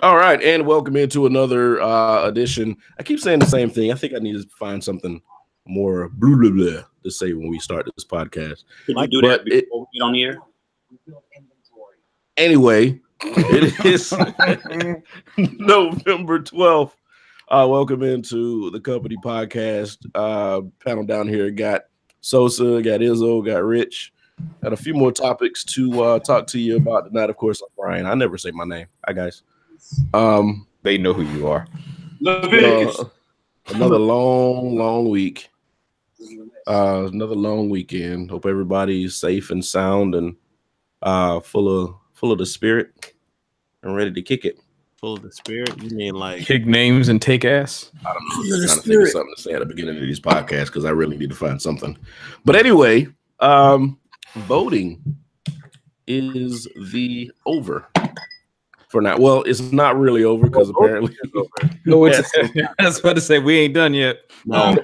All right, and welcome into another edition. I keep saying the same thing. I think I need to find something more blah, blah, blah to say when we start this podcast. Could you do But that before we get on the air? anyway, it is November 12th. Welcome into the company podcast. Panel down here got Sosa, got Izzo, got Rich. Got a few more topics to talk to you about tonight. Of course, I'm Brian. I never say my name. Hi, guys. They know who you are. Another long week. Another long weekend. Hope everybody's safe and sound and full of the spirit and ready to kick it. Full of the spirit? You mean like kick names and take ass? I don't know. I'm trying to think of something to say at the beginning of these podcasts because I really need to find something. But anyway, voting is the over for now. Well, it's not really over because apparently no, I was about to say we ain't done yet. No,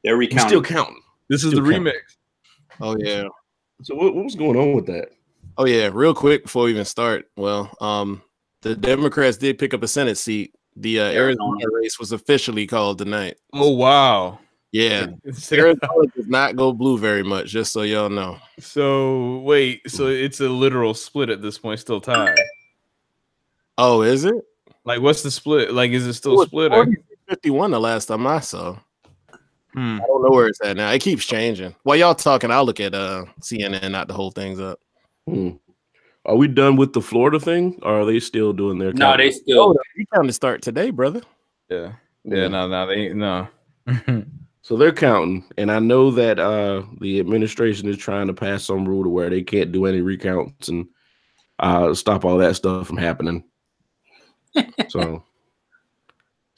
they're recounting. Still counting. This is the remix. Oh yeah. So what was going on with that? Oh yeah, real quick before we even start. Well, the Democrats did pick up a Senate seat. The Arizona race was officially called tonight. Oh wow. Yeah. Arizona does not go blue very much, just so y'all know. So wait, so it's a literal split at this point, still tied. Oh, is it? Like what's the split? Like is it still split? 51 the last time I saw. I don't know where it's at now. It keeps changing. While y'all talking, I'll look at CNN, not the whole thing's up. Are we done with the Florida thing, or are they still doing their? No, they still. You time to start today, brother. Yeah. No, they ain't. No. So they're counting, and I know that the administration is trying to pass some rule to where they can't do any recounts and stop all that stuff from happening. So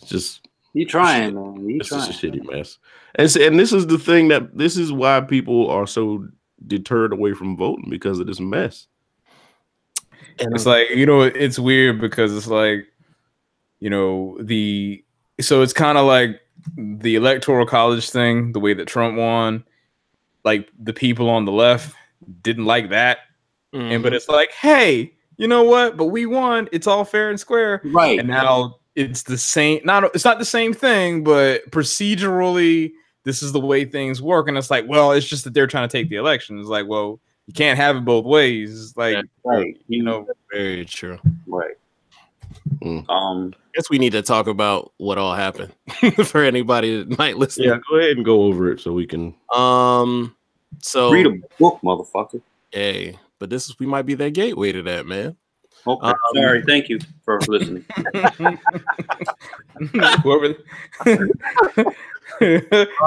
it's just You trying, man? You it's trying? just a shitty mess. And this is the thing that this is why people are so deterred away from voting because of this mess. And it's like, it's weird because it's like, so it's kind of like the electoral college thing, the way that Trump won, like the people on the left didn't like that. But it's like, hey, you know what? But we won. It's all fair and square. Right. And now it's the same. It's not the same thing, but procedurally, this is the way things work. And it's like, well, it's just that they're trying to take the election. It's like, well, you can't have it both ways. It's like, right. Very true. Right. Guess we need to talk about what all happened for anybody that might listen. Yeah, go ahead and go over it so we can. So read a book, motherfucker. Hey, but we might be that gateway to that, man. Okay. Sorry. Thank you for listening. Whoever.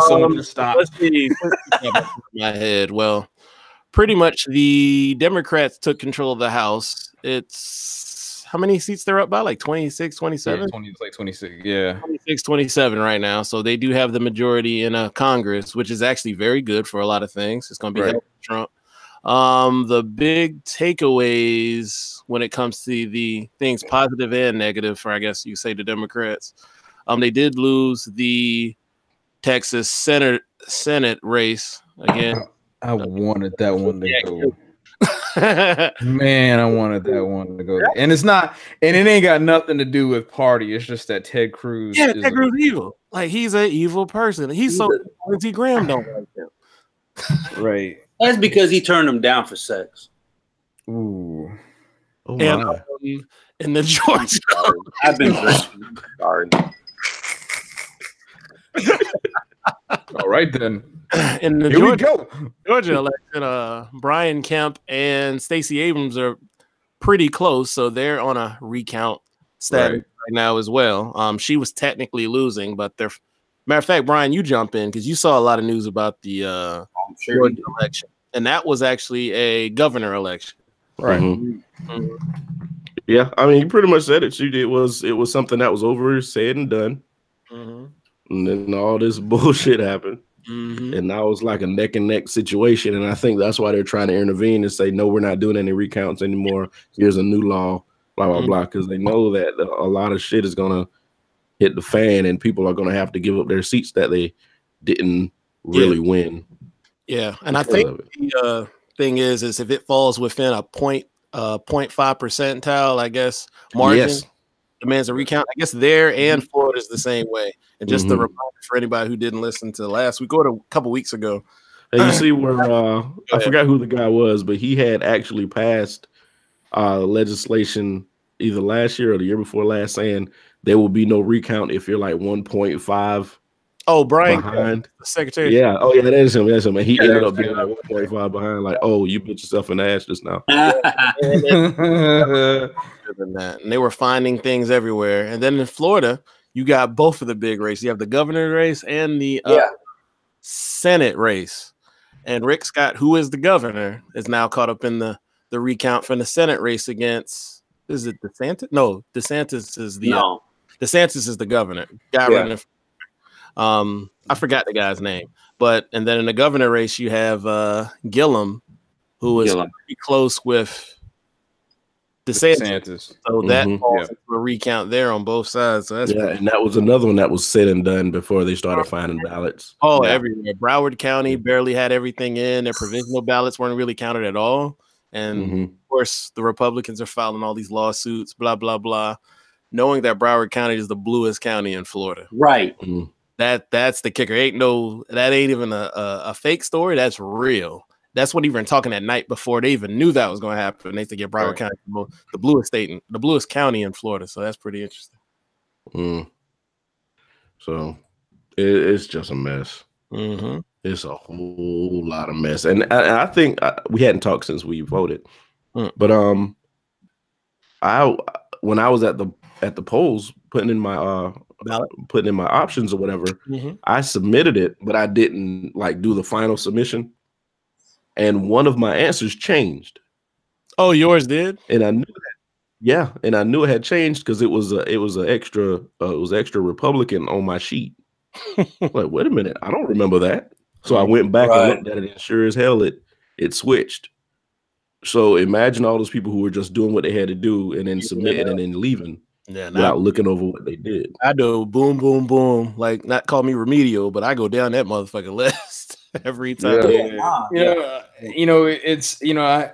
Someone just stop. Let's see. My head. Well, pretty much the Democrats took control of the House. It's how many seats they're up by? Like 26, 27? Yeah, it's like 26. Yeah. 26, 27 right now. So they do have the majority in Congress, which is actually very good for a lot of things. It's going to be helping Trump. The big takeaways when it comes to the things positive and negative for, I guess you say, the Democrats, they did lose the Texas Senate race again. I wanted that one to go. Man, I wanted that one to go. And it ain't got nothing to do with party. It's just that Ted Cruz. Yeah, Ted Cruz is evil. Like he's an evil person. He's so Lindsey Graham don't like him. Right. That's because he turned them down for sex. Ooh. Oh and the George. I've been drinking. Sorry. All right then. In the Georgia election, Brian Kemp and Stacey Abrams are pretty close, so they're on a recount status right now as well. She was technically losing, but they're. Matter of fact, Brian, you jump in because you saw a lot of news about the Georgia election, and that was actually a governor election. Right. Mm-hmm. Yeah, I mean, you pretty much said it. It was something that was over, said and done, and then all this bullshit happened, and now it's like a neck and neck situation. And I think that's why they're trying to intervene and say, no, we're not doing any recounts anymore. Here's a new law, blah blah blah, because they know that a lot of shit is gonna hit the fan, and people are going to have to give up their seats that they didn't really win. Yeah, and I think the thing is if it falls within a 0.5 percentile, I guess, margin, demands a recount. I guess there and Florida is the same way. And just a reminder for anybody who didn't listen to last week or a couple weeks ago. And you see where I forgot who the guy was, but he had actually passed legislation either last year or the year before last saying there will be no recount if you're like 1.5. Oh, Brian behind the secretary. Yeah. Oh, yeah. That is him. That's him. And he ended up being like 1.5 behind. Like, oh, you bit yourself in the ass just now. And they were finding things everywhere. And then in Florida, you got both of the big races. You have the governor race and the Senate race. And Rick Scott, who is the governor, is now caught up in the recount from the Senate race against. Is it DeSantis? No, DeSantis is the DeSantis is the governor. Guy running. I forgot the guy's name, and then in the governor race you have Gillum, who is pretty close with DeSantis. So that falls into a recount there on both sides. So that's and that was another one that was said and done before they started finding ballots. Oh, everywhere. Broward County barely had everything in. Their provisional ballots weren't really counted at all. And of course, the Republicans are filing all these lawsuits, blah, blah, blah, knowing that Broward County is the bluest county in Florida. Right. That's the kicker. That ain't even a fake story. That's real. That's what even talking at night before they even knew that was going to happen. They to get Broward County the bluest state, the bluest county in Florida. So that's pretty interesting. So it's just a mess. It's a whole lot of mess, and I think we hadn't talked since we voted. But when I was at the polls putting in my putting in my options or whatever, I submitted it, but I didn't like do the final submission. And one of my answers changed. Oh, yours did? And I knew that. Yeah, and I knew it had changed because it was extra Republican on my sheet. Like, wait a minute, I don't remember that. So I went back and looked at it, and sure as hell it switched. So imagine all those people who were just doing what they had to do and then submitting and then leaving without looking over what they did. I do boom, boom, boom. Like, not call me remedial, but I go down that motherfucking list every time.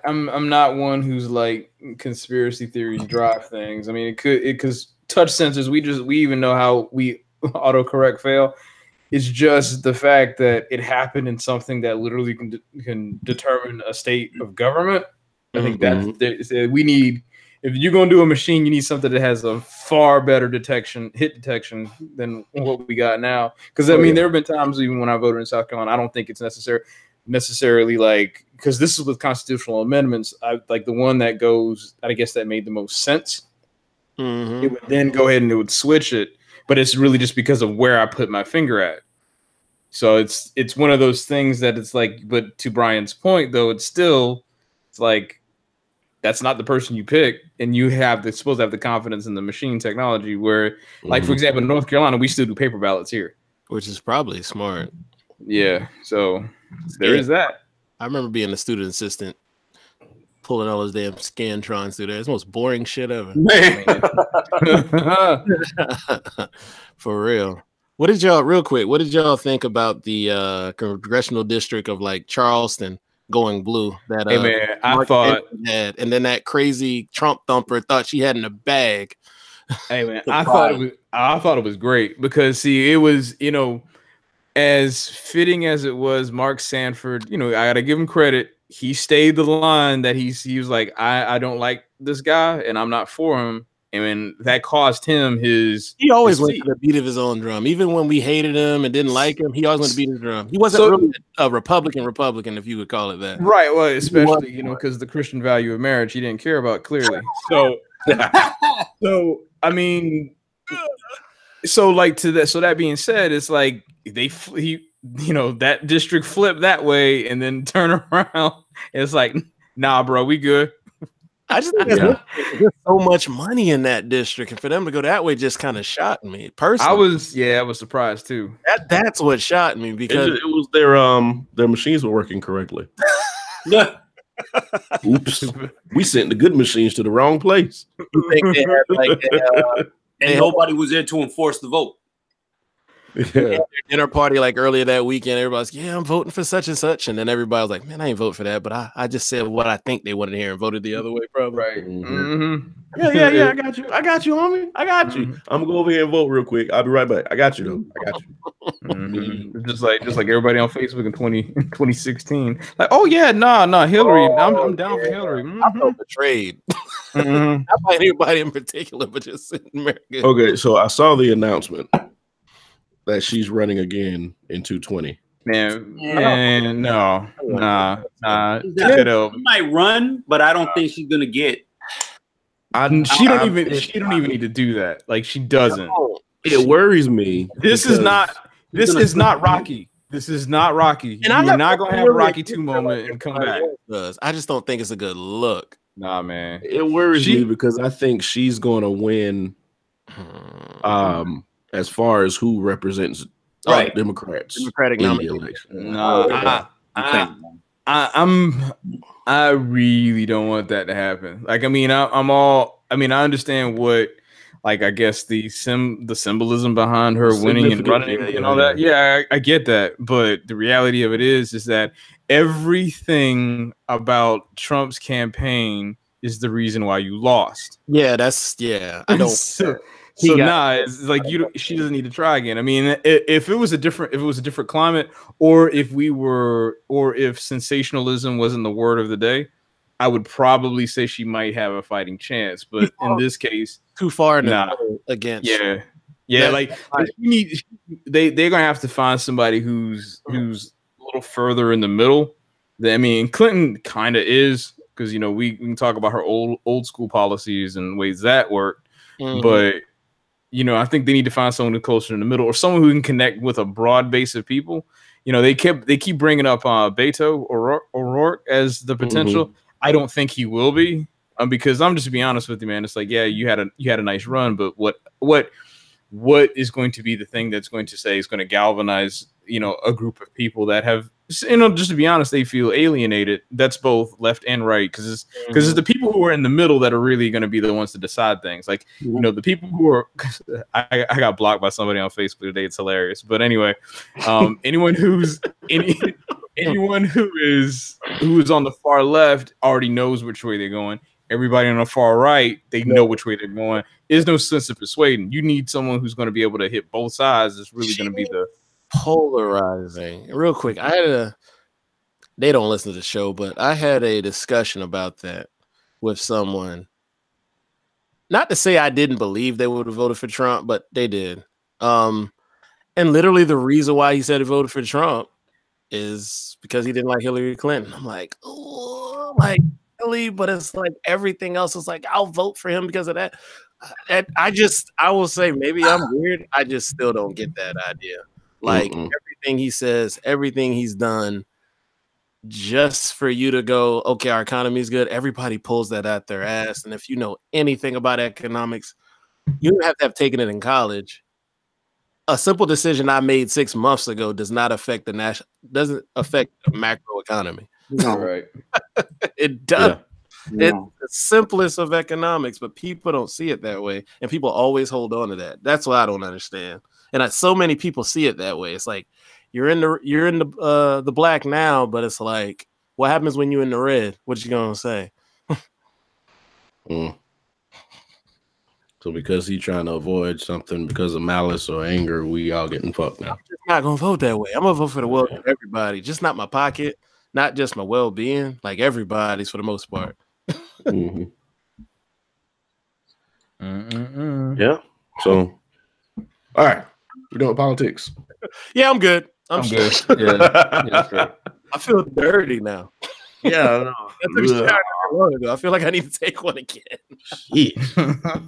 I'm not one who's like conspiracy theories drive things. I mean, it could because touch sensors. We even know how we autocorrect fail. It's just the fact that it happened in something that literally can determine a state of government. I think we need. If you're going to do a machine, you need something that has a far better hit detection than what we got now. Because I mean, there have been times even when I voted in South Carolina, I don't think it's necessarily like, because this is with constitutional amendments. I like the one that goes, I guess that made the most sense. It would then go ahead and it would switch it, but it's really just because of where I put my finger at. So it's one of those things that it's like, but to Brian's point though, it's like, that's not the person you pick, and you supposed to have the confidence in the machine technology where, like, for example, in North Carolina, we still do paper ballots here. Which is probably smart. Yeah, so there is that. I remember being a student assistant, pulling all those damn Scantrons through there. It's the most boring shit ever. For real. What did y'all think about the congressional district of, like, Charleston going blue? That hey man, I thought had, and then that crazy Trump thumper thought she had in a bag. Hey man, I thought it was great because see, it was, as fitting as it was, Mark Sanford, I gotta give him credit. He stayed the line that he was like, I don't like this guy and I'm not for him. And that cost him He always went to the beat of his own drum. Even when we hated him and didn't like him, he always went to beat his drum. He wasn't really a Republican, if you would call it that. Right. Well, especially, because the Christian value of marriage, he didn't care about clearly. So, I mean, like to that. So that being said, it's like that district flipped that way and then turn around. It's like, nah, bro, we good. I just think there's so much money in that district, and for them to go that way just kind of shocked me personally. I was surprised too. That's what shocked me because it was their machines were working correctly. Oops, we sent the good machines to the wrong place. You think they had and nobody was there to enforce the vote. Yeah. Dinner party like earlier that weekend. Everybody's like, yeah, I'm voting for such and such, and then everybody was like, man, I ain't vote for that, but I just said what I think they wanted to hear and voted the other way, probably. Right. Mm-hmm. Yeah. I got you, homie. I got you. I'm gonna go over here and vote real quick. I'll be right back. I got you though. I got you. Just like everybody on Facebook in 2016. Like, oh yeah, nah, Hillary. I'm down for Hillary. I felt betrayed. Not by anybody in particular, but just in America. Okay, so I saw the announcement that she's running again in 220. Man, no, nah. She might run, but I don't think she's gonna get. She don't even need to do that. Like, she doesn't. It worries me. This is not Rocky. This is not Rocky. And I'm not gonna have a Rocky 2 moment and come back. I just don't think it's a good look. Nah, man. It worries me because I think she's gonna win. As far as who represents Democratic in the election. No, I really don't want that to happen. Like, I mean, I understand what, like, I guess the symbolism behind her winning and running and all that. Yeah, I get that. But the reality of it is that everything about Trump's campaign is the reason why you lost. Yeah, I don't. It's like she doesn't need to try again. I mean, if it was a different climate, or if sensationalism wasn't the word of the day, I would probably say she might have a fighting chance. But in this case, too far against. Yeah. Like, they're gonna have to find somebody who's a little further in the middle. I mean, Clinton kind of is, because we can talk about her old school policies and ways that work, but. I think they need to find someone who's closer in the middle, or someone who can connect with a broad base of people. They keep bringing up Beto O'Rourke as the potential. I don't think he will be, because I'm just to be honest with you, man. It's like, yeah, you had a nice run, but what is going to be the thing that's going to say is going to galvanize a group of people that have, just to be honest, they feel alienated. That's both left and right, because it's the people who are in the middle that are really going to be the ones to decide things. Like, the people who are, I got blocked by somebody on Facebook today. It's hilarious. But anyway, anyone who is on the far left already knows which way they're going. Everybody on the far right, they know which way they're going. There's no sense of persuading. You need someone who's going to be able to hit both sides. It's really going to be the polarizing. Real quick, they don't listen to the show, but I had a discussion about that with someone. Not to say I didn't believe they would have voted for Trump, but they did. And literally the reason why he said he voted for Trump is because he didn't like Hillary Clinton. I'm like, oh, like, really? But it's like everything else is like, I'll vote for him because of that. I will say, maybe I'm weird. I just still don't get that idea. Like, everything he says, everything he's done, just for you to go, okay, our economy is good. Everybody pulls that out their ass. And if you know anything about economics, you don't have to have taken it in college. A simple decision I made 6 months ago doesn't affect the macro economy. No. Right. It does. Yeah. It's the simplest of economics, but people don't see it that way, and people always hold on to that. That's what I don't understand. And so many people see it that way. It's like you're in the black now, but it's like, what happens when you're in the red? What you gonna say? So because he's trying to avoid something because of malice or anger, we all getting fucked now. I'm just not gonna vote that way. I'm gonna vote for the well of everybody, just not my pocket, not just my well-being. Like, everybody's for the most part. Yeah. So, all right, we're doing politics. Yeah, I'm good. I'm good. Yeah, I feel dirty now. Yeah, I know. I took a shower not long ago. I feel like I need to take one again. Shit.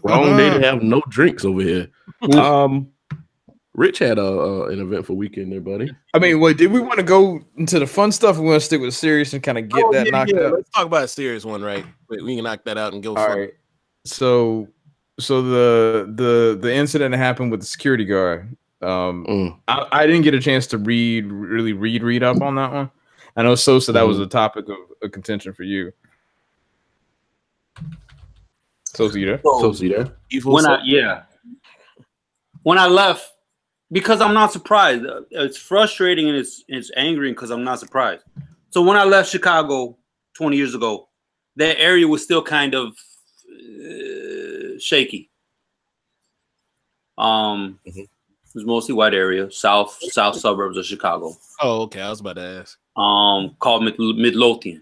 Wrong day to have no drinks over here. Rich had an eventful weekend there, buddy. I mean, wait, did we want to go into the fun stuff? Or we want to stick with the serious and kind of get that knocked out? Let's talk about a serious one, right? We can knock that out and go. All right. So the incident that happened with the security guard. I didn't get a chance to read up on that one. I know Sosa, that was a topic of contention for you. Sosa, you there? When I left Because I'm not surprised. It's frustrating and it's angering because I'm not surprised. So when I left Chicago 20 years ago, that area was still kind of shaky. It was mostly white area, south suburbs of Chicago. Oh, okay. I was about to ask. Called Midlothian.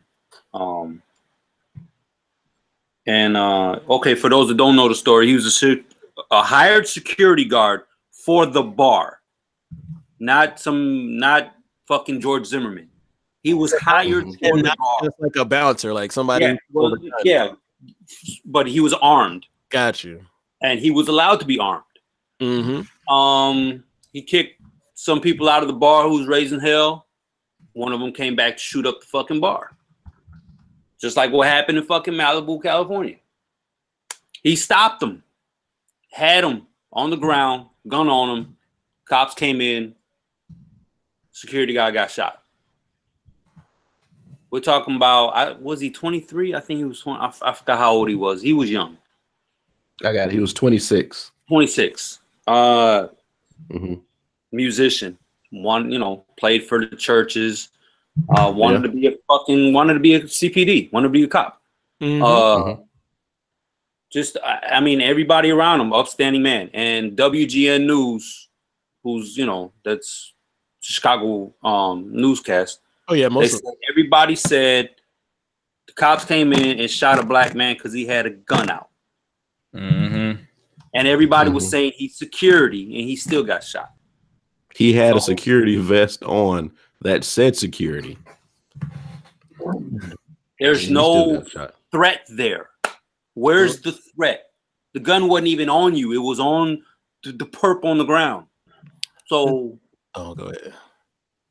Okay, for those that don't know the story, he was a hired security guard for the bar, not fucking George Zimmerman. He was hired for the bar, just like a bouncer, like somebody. Yeah, well, yeah, but he was armed. Got you. And he was allowed to be armed. He kicked some people out of the bar who was raising hell. One of them came back to shoot up the fucking bar. Just like what happened in fucking Malibu, California. He stopped them, had him on the ground, gun on him. Cops came in. Security guy got shot. We're talking about, was he 23? I think he was 20. I forgot how old he was. He was young. I got it. He was 26. 26. Musician. Played for the churches. Wanted to be a CPD. Wanted to be a cop. Just, I mean, everybody around him, upstanding man. And WGN News, who's, that's Chicago newscast. Oh yeah, everybody said the cops came in and shot a black man because he had a gun out. And everybody was saying he's security, and he still got shot. He had a security vest on that said security. There's no threat there. Where's the threat? The gun wasn't even on you. It was on the perp on the ground. So, go ahead.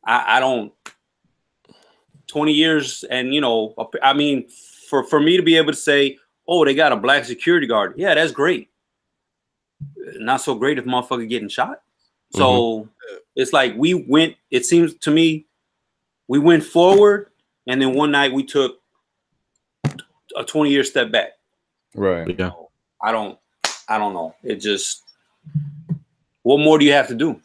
I don't. 20 years, and I mean, for me to be able to say, oh, they got a black security guard. Yeah, that's great. Not so great if motherfucker getting shot. So it's like it seems to me, we went forward, and then one night we took a 20-year step back. Right. Yeah. I don't know. It just, what more do you have to do?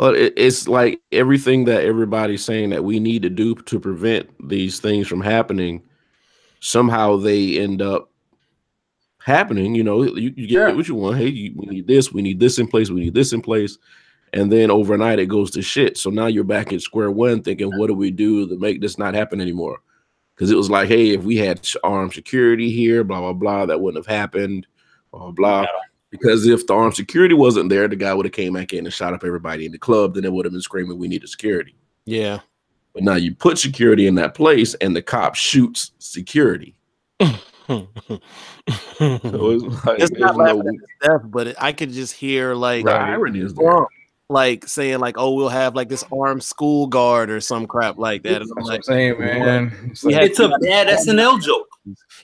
Well, it's like everything that everybody's saying that we need to do to prevent these things from happening, somehow they end up happening. You get what you want. Hey, we need this in place, we need this in place. And then overnight it goes to shit. So now you're back at square one thinking, what do we do to make this not happen anymore? Because it was like, hey, if we had armed security here, blah, blah, blah, that wouldn't have happened, blah, blah, blah. Because if the armed security wasn't there, the guy would have came back in and shot up everybody in the club. Then it would have been screaming, we needed security. Yeah. But now you put security in that place and the cop shoots security. So it's not laughing at death, but I could just hear like the irony is there. Like saying like, oh, we'll have like this armed school guard or some crap like that. And I'm like, saying, man, it's a bad SNL joke.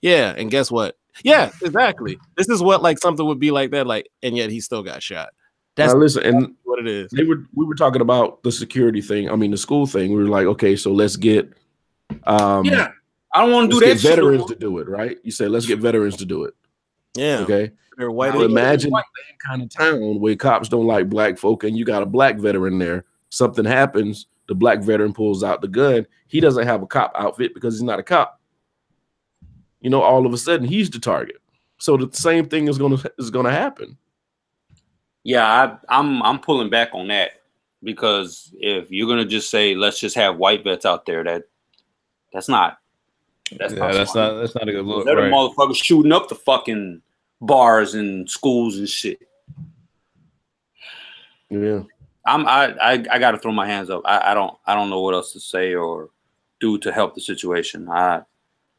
Yeah, and guess what? Yeah, exactly. This is what like something would be like that, like, and yet he still got shot. That's listen, and what it is. We were talking about the security thing. I mean, the school thing. We were like, okay, so let's get I don't want to do that. Get veterans to do it, right? You say let's get veterans to do it. Yeah. Okay. They're white. Now, imagine that kind of town where cops don't like black folk, and you got a black veteran there. Something happens, the black veteran pulls out the gun. He doesn't have a cop outfit because he's not a cop. All of a sudden he's the target. So the same thing is gonna happen. Yeah, I'm pulling back on that, because if you're gonna just say let's just have white vets out there, that's not a good look. They're the motherfuckers shooting up the fucking bars and schools and shit. Yeah, I got to throw my hands up. I don't know what else to say or do to help the situation. I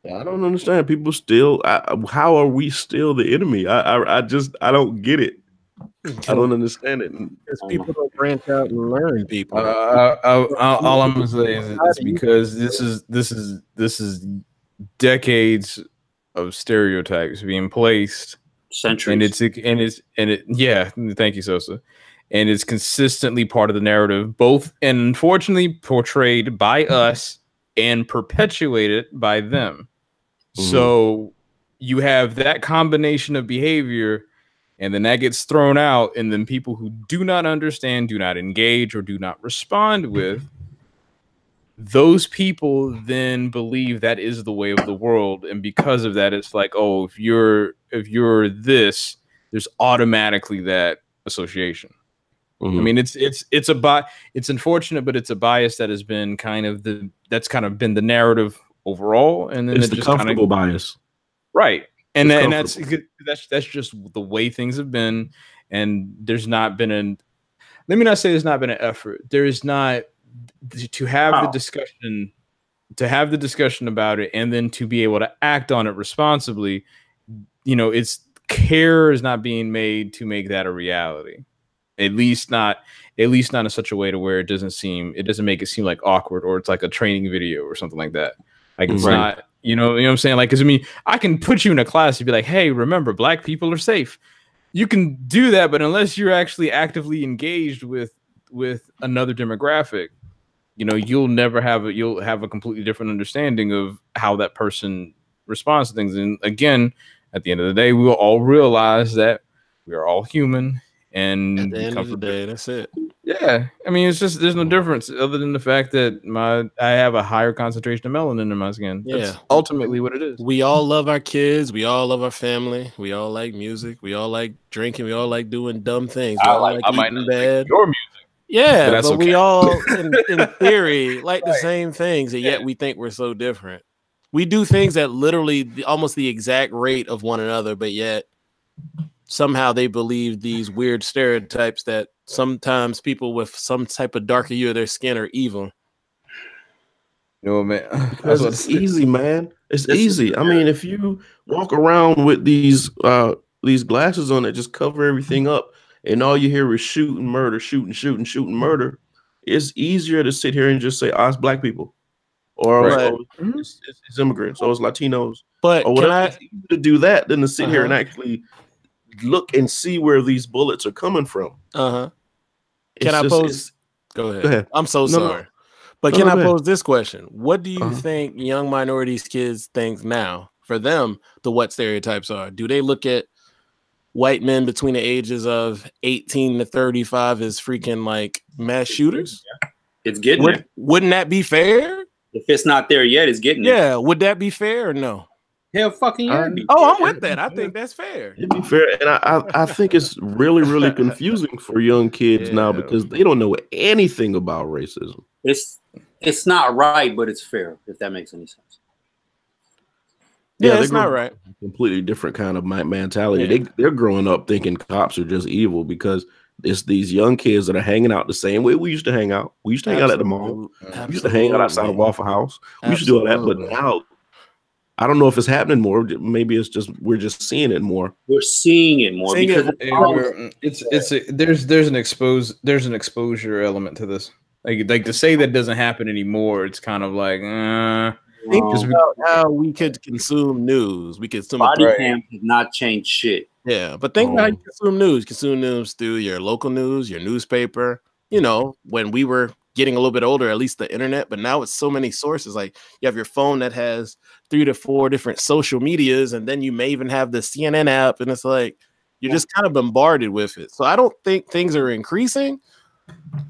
don't understand. People still. How are we still the enemy? I don't get it. I don't understand it. Because people don't branch out and learn. People. All I'm gonna say is it's because this is decades of stereotypes being placed. Centuries. Yeah. Thank you, Sosa. And it's consistently part of the narrative, both and unfortunately portrayed by us and perpetuated by them. So you have that combination of behavior, And then that gets thrown out, and then people who do not understand, do not engage, or do not respond with, those people then believe that is the way of the world. And because of that, it's like, oh, if you're this, there's automatically that association. I mean, it's unfortunate, but it's a bias that has been kind of been the narrative overall, and then it's the comfortable bias, right? And that's just the way things have been, and there's not been let me not say there's not been an effort. There is not to have the discussion about it, and then to be able to act on it responsibly. It's care is not being made to make that a reality. At least not in such a way to where it doesn't make it seem like awkward, or it's like a training video or something like that. Like it's not, you know what I'm saying? Like, because I mean, I can put you in a class and be like, hey, remember, black people are safe. You can do that, but unless you're actually actively engaged with another demographic, you'll have a completely different understanding of how that person responds to things. And again, at the end of the day, we will all realize that we are all human. And at the end of the day, that's it. Yeah, I mean, it's just there's no difference other than the fact that I have a higher concentration of melanin in my skin. That's ultimately what it is. We all love our kids. We all love our family. We all like music. We all like drinking. We all like doing dumb things. We all like eating bad. Your music. Yeah, but we all, in theory, like the same things, and yet we think we're so different. We do things at literally almost the exact rate of one another, but yet somehow they believe these weird stereotypes that sometimes people with some type of darker hue of their skin are evil. Man. Because it's easy, man. It's easy. I mean, if you walk around with these glasses on that just cover everything up, and all you hear is shooting, murder, shooting, murder, it's easier to sit here and just say, it's black people. Or it's immigrants, or it's Latinos. But or whatever. It's easier to do that than to sit here and actually look and see where these bullets are coming from. Can I pose? Go ahead. I'm so sorry. No. But can I pose this question? What do you think young minorities kids think now? For them, what stereotypes are? Do they look at white men between the ages of 18 to 35 as freaking like mass shooters? It's getting there. Wouldn't that be fair? If it's not there yet, it's getting there. Yeah, would that be fair or no? Hell fucking yeah. I'm with that. I think that's fair. It'd be fair. And I think it's really, really confusing for young kids now because they don't know anything about racism. It's not right, but it's fair, if that makes any sense. Yeah, it's not right. Completely different kind of mentality. Yeah. They're growing up thinking cops are just evil because it's these young kids that are hanging out the same way we used to hang out. We used to hang out at the mall. We used to hang out outside of Waffle House. We used to do all that, but now I don't know if it's happening more. Maybe it's just we're just seeing it more. We're seeing it more because there's an exposure element to this. Like to say that doesn't happen anymore. It's kind of like think about how we could consume news. We could body cam has not changed shit. Yeah, but think about how you consume news. Consume news through your local news, your newspaper. When we were getting a little bit older, at least the internet, but now it's so many sources. Like you have your phone that has 3 to 4 different social medias, and then you may even have the CNN app, and it's like you're just kind of bombarded with it. So I don't think things are increasing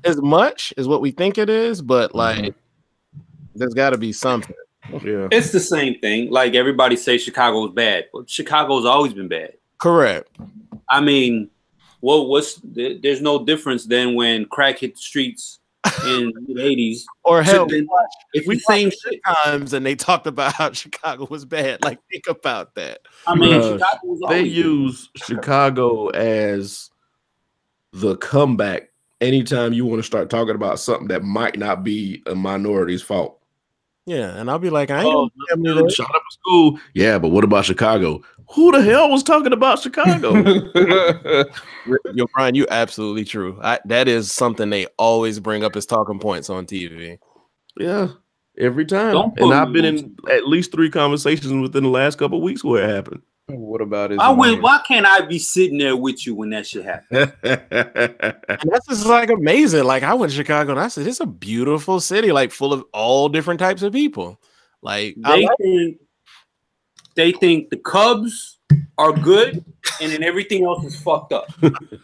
as much as what we think it is, but like there's got to be something. Yeah, it's the same thing. Like everybody says Chicago is bad, but Chicago's always been bad. Correct. I mean, there's no difference than when crack hit the streets in the 80s. Or hell, if we same times and they talked about how Chicago was bad. Like, think about that. I mean, they use Chicago as the comeback anytime you want to start talking about something that might not be a minority's fault. Yeah, and I'll be like, I ain't shot up a school. Yeah, but what about Chicago? Who the hell was talking about Chicago? Yo, Brian, you absolutely true. That is something they always bring up as talking points on TV. Yeah, every time. And I've been in at least 3 conversations within the last couple of weeks where it happened. What about it? Why can't I be sitting there with you when that shit happens? And that's just like amazing. Like I went to Chicago and I said, it's a beautiful city, like full of all different types of people. Like they think the Cubs are good, and then everything else is fucked up.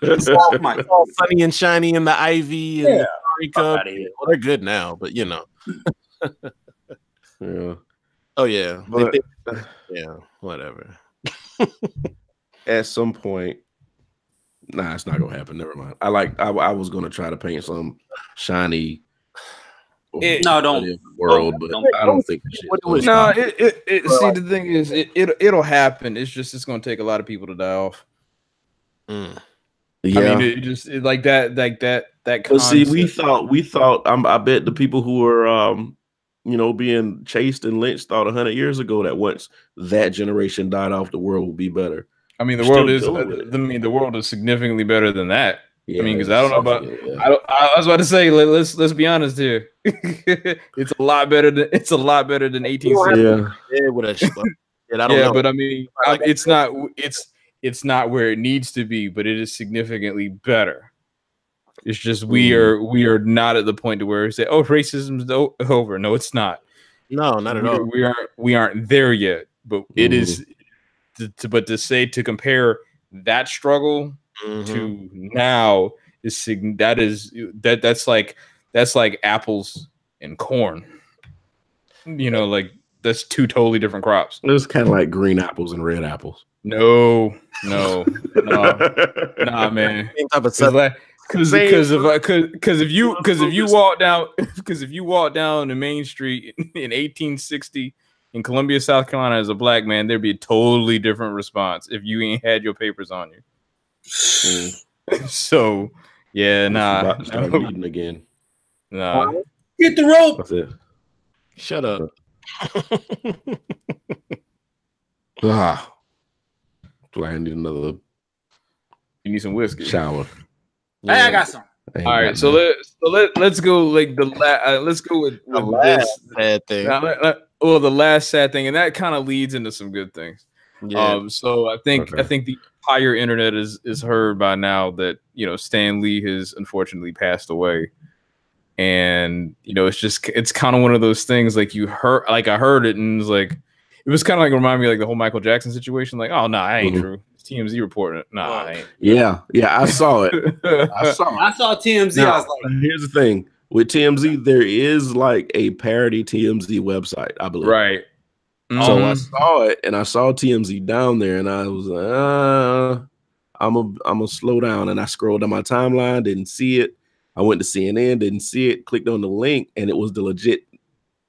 It's all sunny and shiny in the Ivy and the Curry Cup. Well, they're good now, but you know. Yeah. Oh yeah. But, yeah, whatever. At some point, nah, it's not gonna happen. Never mind. I was gonna try to paint some shiny world, but I don't think see, the thing is, it'll happen. It's gonna take a lot of people to die off. Yeah, I mean, like that. But see, we thought. I bet the people who were being chased and lynched thought 100 years ago that once that generation died off, the world would be better. I mean, the world is significantly better than that. Yeah, I mean, because I don't know about. Yeah. I was about to say, let's be honest here. It's a lot better than 1860. Yeah, I don't know. But I mean, it's not where it needs to be, but it is significantly better. It's just we are not at the point to where we say, "Oh, racism's over." No, it's not. No, not at all. We aren't there yet, but it is. But to compare that struggle to now that's like apples and corn. Like that's two totally different crops. It's kind of like green apples and red apples. No, nah, man. Because if you walk down the main street in 1860 in Columbia, South Carolina, as a black man, there'd be a totally different response if you ain't had your papers on you. So, yeah, nah. Start meeting again. Nah. Get the rope. That's it. Shut up. Do I need another? You need some whiskey. Shower. Yeah. Hey, I got some. All right, so let's go like let's go with the last sad thing. The last sad thing, and that kind of leads into some good things. Yeah. So I think the entire internet is heard by now that Stan Lee has unfortunately passed away, and it's kind of one of those things like I heard it and it was kind of like remind me like the whole Michael Jackson situation. Like, oh no, that ain't true. TMZ reporting it. Nah, I ain't. Yeah, I saw it. I saw TMZ. Now, I was like, here's the thing with TMZ, there is like a parody TMZ website, I believe. Right. So I saw it, and I saw TMZ down there, and I was like, I'm a slow down, and I scrolled down my timeline, didn't see it. I went to CNN, didn't see it. Clicked on the link, and it was the legit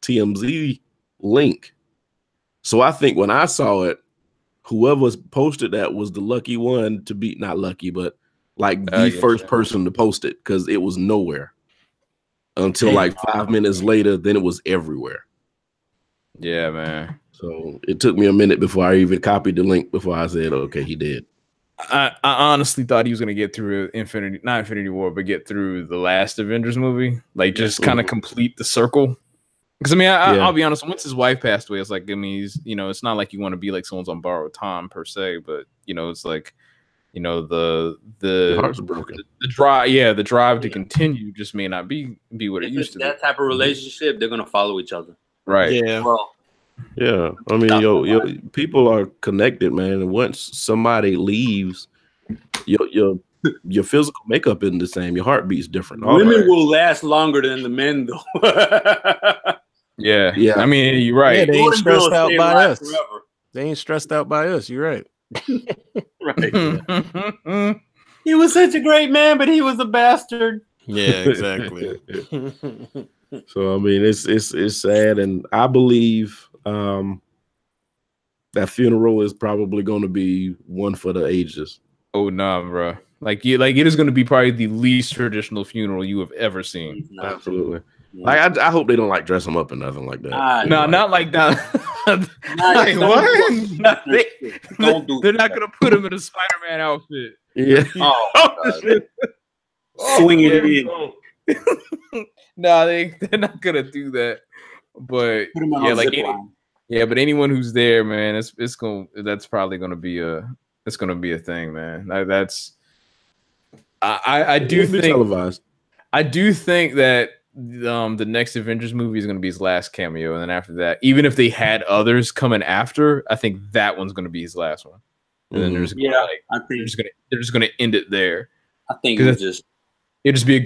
TMZ link. So I think when I saw it, whoever posted that was the lucky one to be, not lucky, but like the first person to post it, because it was nowhere until like 5 minutes later. Then it was everywhere. Yeah, man. So it took me a minute before I even copied the link before I said, okay, he did. I honestly thought he was going to get through not Infinity War, but get through the last Avengers movie, like just kind of complete the circle. Because I mean, I'll be honest. Once his wife passed away, it's like, I mean, he's, it's not like you want to be like someone's on borrowed time per se, but it's like, the heart's broken. The drive to continue just may not be what it used to be. That type of relationship, they're gonna follow each other. Right. Yeah. Well, yeah. I mean, people are connected, man. And once somebody leaves, your physical makeup isn't the same. Your heartbeat's different. Women will last longer than the men, though. Yeah. I mean, you're right. Yeah, they ain't stressed out by us. Forever. They ain't stressed out by us. You're right. Right. He was such a great man, but he was a bastard. Yeah, exactly. So I mean, it's sad, and I believe that funeral is probably going to be one for the ages. Oh nah, bro. Like it is going to be probably the least traditional funeral you have ever seen. Absolutely. Like I hope they don't like dress him up or nothing like that. No, not like that. Like, what? They're not gonna put him in a Spider-Man outfit. Yeah. Oh, shit. Swinging it in. No, they're not gonna do that. But but anyone who's there, man, that's probably gonna be a thing, man. I do think televised. I do think that the next Avengers movie is going to be his last cameo, and then after that, even if they had others coming after, I think that one's going to be his last one. and then there's I think they're just gonna end it there. I think it'll be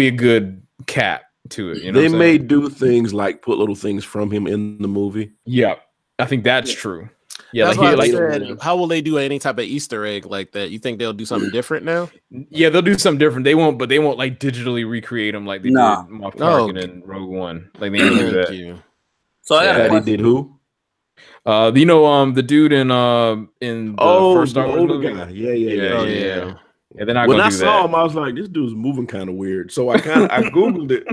a good cap to it. You know, they may do things like put little things from him in the movie. Yeah, I think that's true. Yeah, that's why I said, how will they do any type of Easter egg like that? You think they'll do something different now? Yeah, they'll do something different. They won't like digitally recreate them like they did Moff Tarkin and Rogue One. Like they didn't do that. So they did who? You know, the dude in the first Star Wars movie. Guy. Yeah. Yeah, then when I saw him, I was like, "This dude's moving kind of weird." So I googled it.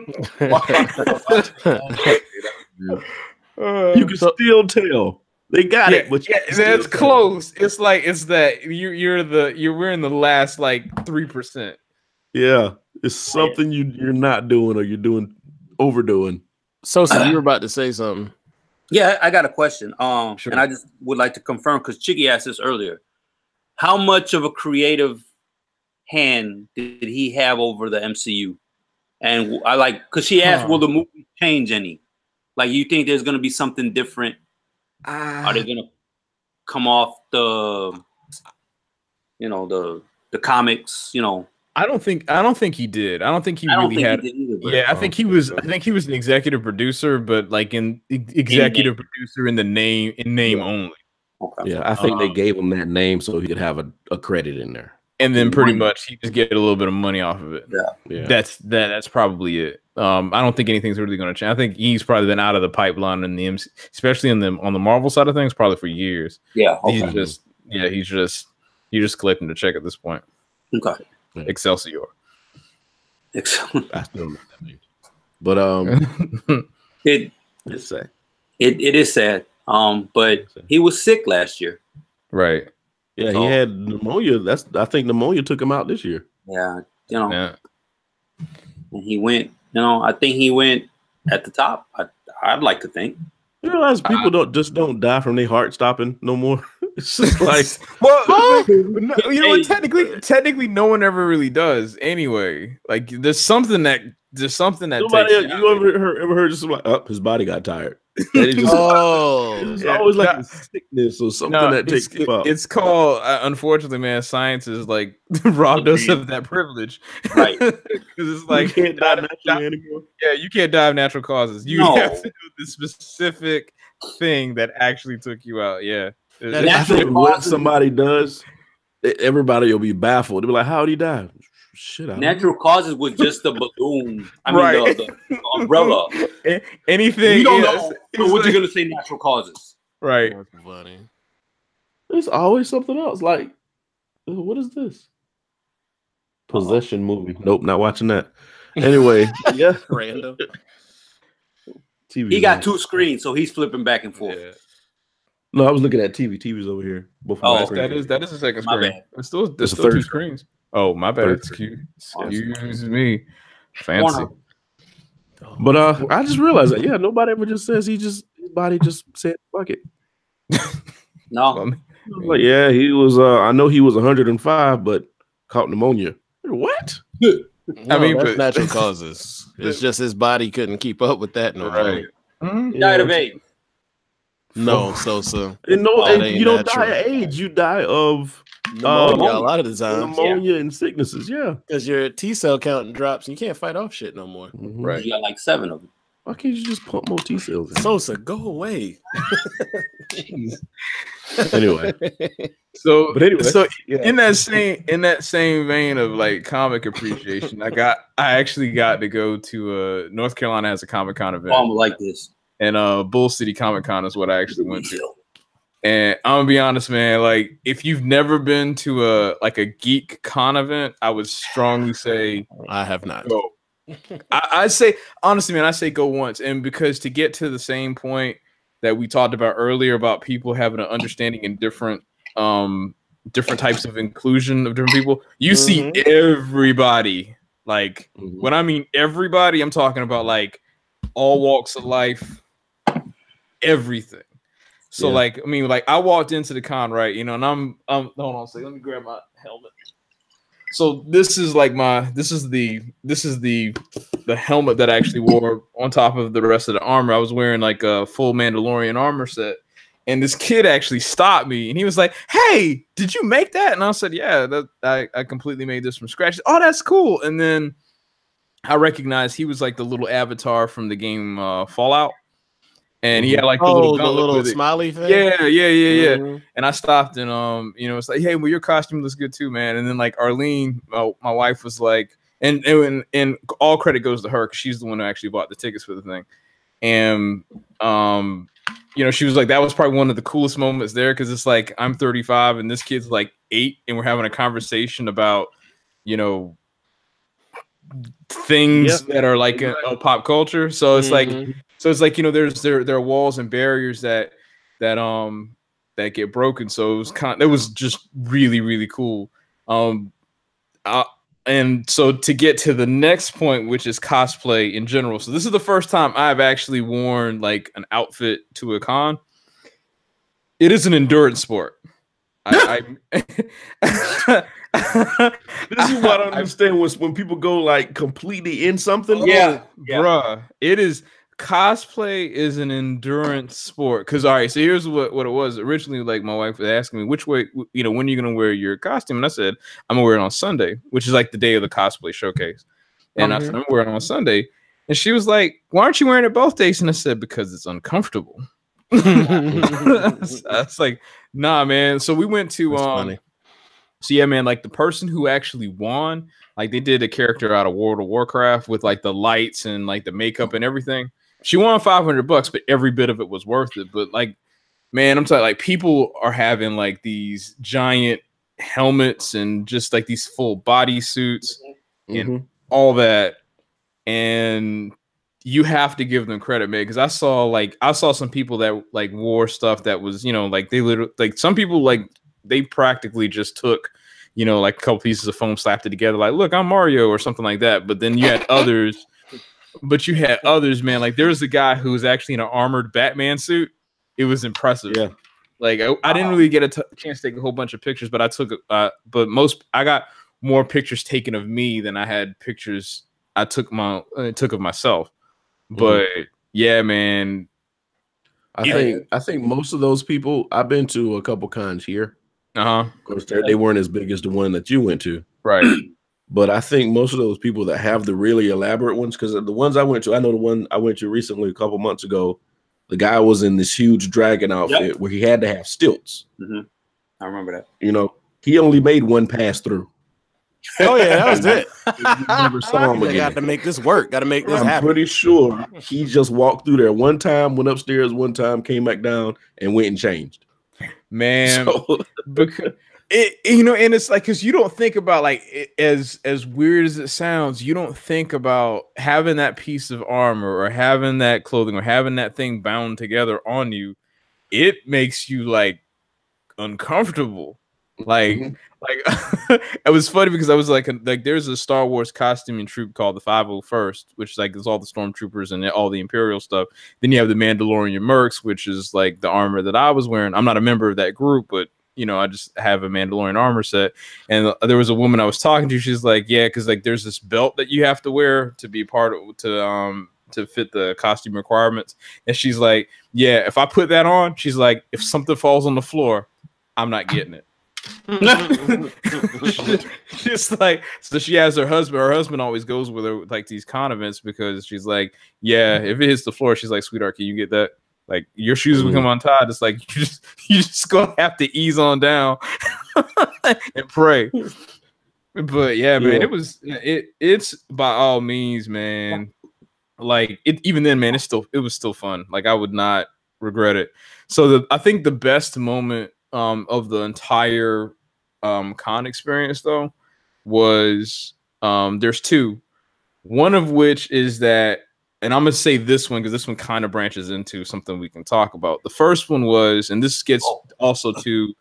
You can still tell they got it, but that's close. It's like that we're in the last like 3%. Yeah, it's something you're not doing or you're overdoing. So you were about to say something. Yeah, I got a question. Sure. And I just would like to confirm because Chicky asked this earlier. How much of a creative hand did he have over the MCU? And I because she asked, will the movie change any? Like, you think there's gonna be something different? Are they gonna come off the comics? I don't think he did. I don't think he really had. I think he was an executive producer, but like in executive producer in name only. Okay. Yeah, I think they gave him that name so he could have a credit in there. And then pretty much he just get a little bit of money off of it. Yeah. That's probably it. I don't think anything's really going to change. I think he's probably been out of the pipeline in the especially on the Marvel side of things, probably for years. Yeah. Okay. He's just collecting the check at this point. Okay. Excelsior. Excellent. I still know that name. But it's sad. It is sad. But he was sick last year. Right. Yeah, he had pneumonia. I think pneumonia took him out this year. Yeah, And he went. I think he went at the top. I'd like to think. You realize people don't die from their heart stopping no more. It's just like, technically, no one ever really does. Anyway, like there's something that nobody. You ever heard just like, his body got tired. It's always like a sickness or something that takes him out. It's called, unfortunately, man. Science is like robbed us of that privilege, right? Because it's like you can't die naturally anymore. Yeah, you can't die of natural causes. You have to do the specific thing that actually took you out. Yeah, I think what somebody does, everybody will be baffled. They'll be like, "How did he die?" Shit, natural causes was just the balloon. I mean, the umbrella. Anything. You don't know. So what you're gonna say? Natural causes, right? Funny. There's always something else. Like, what is this? Possession movie. Nope, not watching that. Anyway, yeah, random. TV. He got 2 screens, so he's flipping back and forth. Yeah. No, I was looking at TV. TV's over here. That is a second screen. There's still 2 screens. Oh, my bad. Excuse me. Fancy. But I just realized that nobody ever just says his body just said fuck it. No. Like, yeah, he was I know he was 105, but caught pneumonia. What? I mean, that's natural causes. It's just his body couldn't keep up with that. No, right. He died of AIDS. No, so. You don't die of AIDS. You die of pneumonia a lot of the time. Pneumonia and sicknesses, because your T cell count drops and you can't fight off shit no more. Mm-hmm. Right. You got like 7 of them. Why can't you just pump more T cells in? Sosa, go away. Anyway. So in that same vein of like comic appreciation, I actually got to go to North Carolina has a Comic-Con event. I'm like this. And Bull City Comic-Con is what I actually went to. And I'm gonna be honest, man, like if you've never been to a geek con event, I would strongly say I have not. Go. I say honestly, man, I say go once. And because to get to the same point that we talked about earlier about people having an understanding in different types of inclusion of different people, you see everybody. Like when I mean everybody, I'm talking about like all walks of life, everything. So like, I mean, like I walked into the con, right? And I'm hold on a second, let me grab my helmet. So this is like the helmet that I actually wore on top of the rest of the armor. I was wearing like a full Mandalorian armor set, And this kid actually stopped me, and he was like, "Hey, did you make that?" And I said, "Yeah, I completely made this from scratch." Oh, that's cool. And then I recognized he was like the little avatar from the game Fallout, and he had like the little gauntlet with it. Smiley thing. Yeah. And I stopped, and you know, it's like, "Hey, well, your costume looks good too, man." And then like Arlene, my wife, was like, and all credit goes to her because she's the one who actually bought the tickets for the thing, and you know, she was like, that was probably one of the coolest moments there because it's like I'm 35 and this kid's like 8, and we're having a conversation about, you know, things that are like a pop culture. So it's like, you know, there are walls and barriers that get broken. So it was just really, really cool. And so to get to the next point, which is cosplay in general. So this is the first time I've actually worn like an outfit to a con. It is an endurance sport. This is what I understand when people go like completely in something. Bruh. It is, cosplay is an endurance sport. Because all right, so here's what it was originally. Like my wife was asking me, which way, you know, when are you gonna wear your costume? And I said, I'm gonna wear it on Sunday, which is like the day of the cosplay showcase. And I said, I'm gonna wear it on Sunday. And she was like, why aren't you wearing it both days? And I said, because it's uncomfortable. It's like, nah, man. So we went to funny. So yeah, man, like the person who actually won, like they did a character out of World of Warcraft with like the lights and like the makeup and everything. She won $500, but every bit of it was worth it. But like, man, I'm telling you, like people are having like these giant helmets and just like these full body suits and all that. And you have to give them credit, man, because I saw some people that like wore stuff that was, you know, like they literally, like some people, like they practically just took, you know, like a couple pieces of foam, slapped it together, like, look, I'm Mario or something like that. But then you had others, man. Like there was a guy who was actually in an armored Batman suit. It was impressive. Yeah. Like I didn't really get a chance to take a whole bunch of pictures, but I took, I got more pictures taken of me than I had pictures I took of myself. But yeah, man, I think most of those people, I've been to a couple cons here. Of course, they weren't as big as the one that you went to, right? But I think most of those people that have the really elaborate ones, because the ones I went to, I know the one I went to recently a couple months ago, the guy was in this huge dragon outfit where he had to have stilts. I remember that. You know, he only made one pass through. Oh yeah, that was it. Never saw him again. Got to make this work. Got to make this happen. I'm pretty sure he just walked through there one time, went upstairs one time, came back down, and went and changed. Man, because you know, and it's like, because you don't think about like as weird as it sounds, you don't think about having that piece of armor or having that clothing or having that thing bound together on you. It makes you like uncomfortable. Like it was funny because I was like there's a Star Wars costuming troop called the 501st, which like is all the stormtroopers and all the Imperial stuff. Then you have the Mandalorian Mercs, which is like the armor that I was wearing. I'm not a member of that group, but you know, I just have a Mandalorian armor set. And there was a woman I was talking to. She's like, yeah, because like there's this belt that you have to wear to be part of to fit the costume requirements. And she's like, yeah, if I put that on, she's like, if something falls on the floor, I'm not getting it. Just like, so she has her husband always goes with her with like these con events because she's like, yeah, if it hits the floor, she's like, sweetheart, can you get that? Like your shoes will come untied. It's like you just gonna have to ease on down and pray. But yeah, man, it's by all means, man. Like even then, man, it was still fun. Like I would not regret it. So I think the best moment of the entire con experience though was there's two. One of which is that, and I'm gonna say this one because this one kind of branches into something we can talk about. The first one was, and this gets also to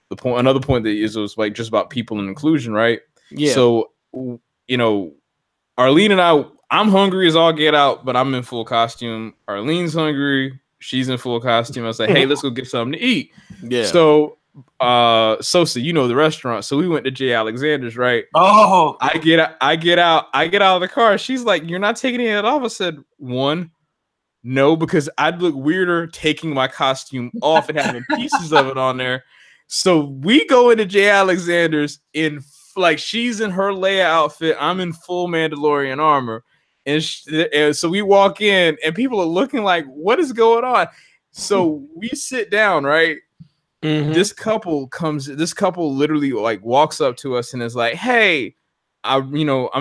the point, another point that is was like just about people and inclusion, right? Yeah. So you know, Arlene and I'm hungry as all get out, but I'm in full costume. Arlene's hungry. She's in full costume. I was like, hey, let's go get something to eat. Yeah. So, Sosa, you know the restaurant. So we went to J. Alexander's, right? Oh, I get out of the car. She's like, you're not taking any of that off. I said, one, No, because I'd look weirder taking my costume off and having pieces of it on there. So we go into Jay Alexander's in like she's in her Leia outfit. I'm in full Mandalorian armor. And so we walk in and people are looking like, what is going on? So we sit down, right? Mm-hmm. This couple literally like walks up to us and is like, hey, I'm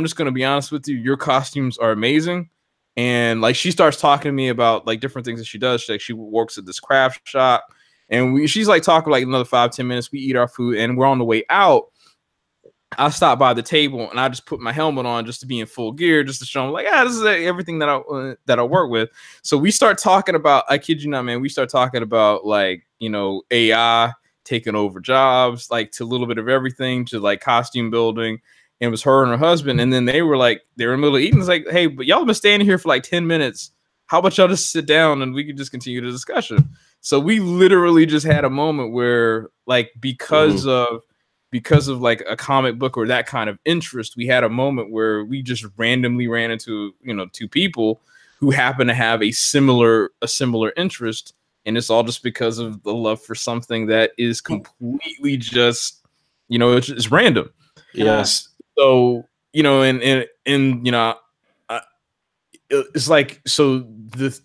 just going to be honest with you. Your costumes are amazing. And like, she starts talking to me about like different things that she does. She works at this craft shop and she's like talking like another 5-10 minutes. We eat our food and we're on the way out. I stop by the table and I just put my helmet on just to be in full gear, just to show them like, this is everything that I work with. So we start talking about, I kid you not, man, we start talking about like, AI taking over jobs, like to a little bit of everything, to like costume building. And it was her and her husband. And then they were in the middle of eating. It's like, hey, but y'all have been standing here for like 10 minutes. How about y'all just sit down and we can just continue the discussion? So we literally just had a moment where like, because of like a comic book or that kind of interest, we had a moment where we just randomly ran into, two people who happen to have a similar interest. And it's all just because of the love for something that is completely just, it's random. Yes. So, it's like, so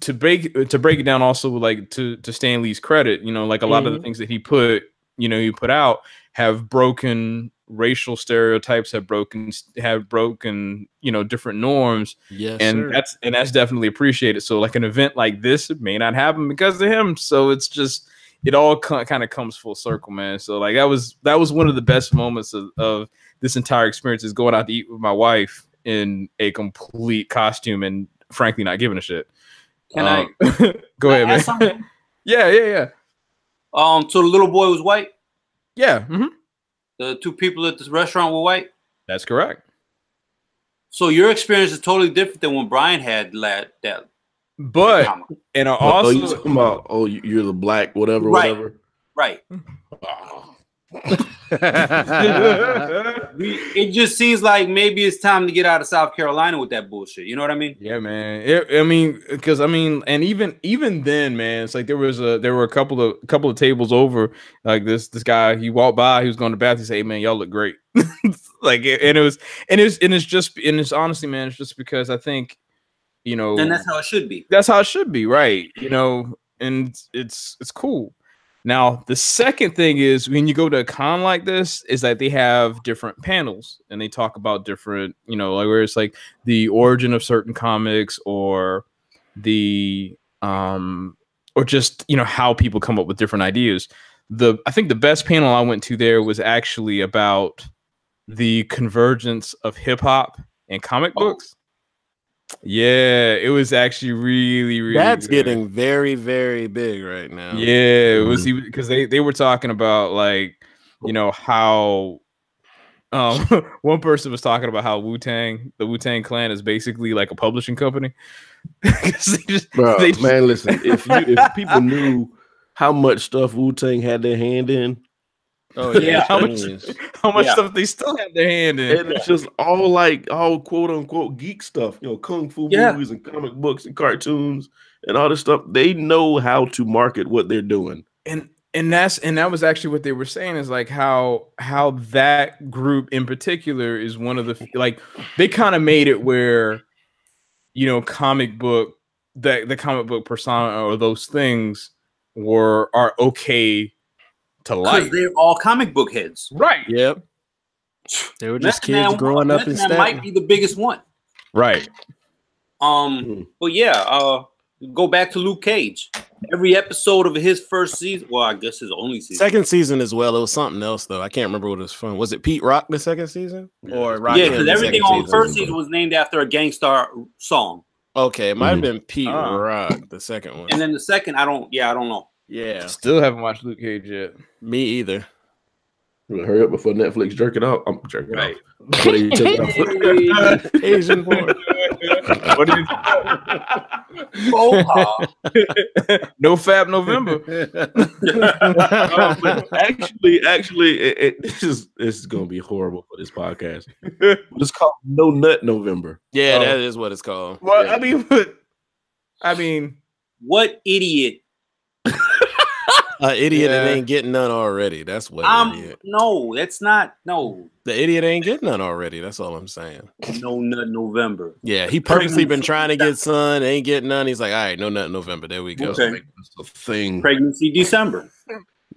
to break it down also like to Stan Lee's credit, like a lot of the things that he put out have broken racial stereotypes, have broken different norms. Yes, and sir. that's definitely appreciated. So like an event like this, it may not happen because of him. So it's just, it all kind of comes full circle, man. So like that was one of the best moments of this entire experience, is going out to eat with my wife in a complete costume and frankly not giving a shit. Can I go ahead, man? Something? Yeah. So the little boy was white? Yeah. Mm-hmm. The two people at this restaurant were white? That's correct. So your experience is totally different than when Brian had that. But and also, you talking about, you're the black whatever, right. whatever. Right. It just seems like maybe it's time to get out of South Carolina with that bullshit. You know what I mean? Yeah, man. And even then, man, it's like there were a couple of tables over. Like this guy, he walked by, he was going to the bathroom. He said, "Hey, man, y'all look great." It's honestly, man, it's just because I think, and that's how it should be. That's how it should be, right? And it's cool. Now, the second thing is when you go to a con like this, is that they have different panels and they talk about different, like where it's like the origin of certain comics or the or just how people come up with different ideas. I think the best panel I went to there was actually about the convergence of hip hop and comic books. Yeah, it was actually really that's good. Getting very, very big right now. Yeah, it was because they were talking about like, how one person was talking about how the Wu-Tang Clan is basically like a publishing company. Man, listen, if people knew how much stuff Wu-Tang had their hand in. Oh yeah, how much stuff they still have their hand in. And it's just all quote unquote geek stuff, kung fu movies and comic books and cartoons and all this stuff. They know how to market what they're doing. And that was actually what they were saying, is like how that group in particular is one of the, like, they kind of made it where, the comic book persona or those things are okay to like. Because they're all comic book heads. Right. Yep. They were just kids growing up in Staten. Might be the biggest one. Right. But yeah, go back to Luke Cage. Every episode of his first season, well, I guess his only season. Second season as well. It was something else though. I can't remember what it was from. Was it Pete Rock the second season? Or Rock? Yeah, because everything on the first season was named after a Gangstar song. Okay, it might have been Pete Rock, the second one. And then the second, I don't know. Yeah. Still haven't watched Luke Cage yet. Me either. Hurry up before Netflix jerk it out. I'm jerking right. off. What are you taking off? Asian boy. What are you No Fab November. Actually, this is gonna be horrible for this podcast. It's called No Nut November. Yeah, that is what it's called. Well, yeah. I mean, What idiot? An idiot that ain't getting none already. That's what idiot. No, that's not. No. The idiot ain't getting none already. That's all I'm saying. No nut November. Yeah, he purposely been trying to get son, ain't getting none. He's like, all right, no nut November. There we go. Okay. That's the thing. Pregnancy December.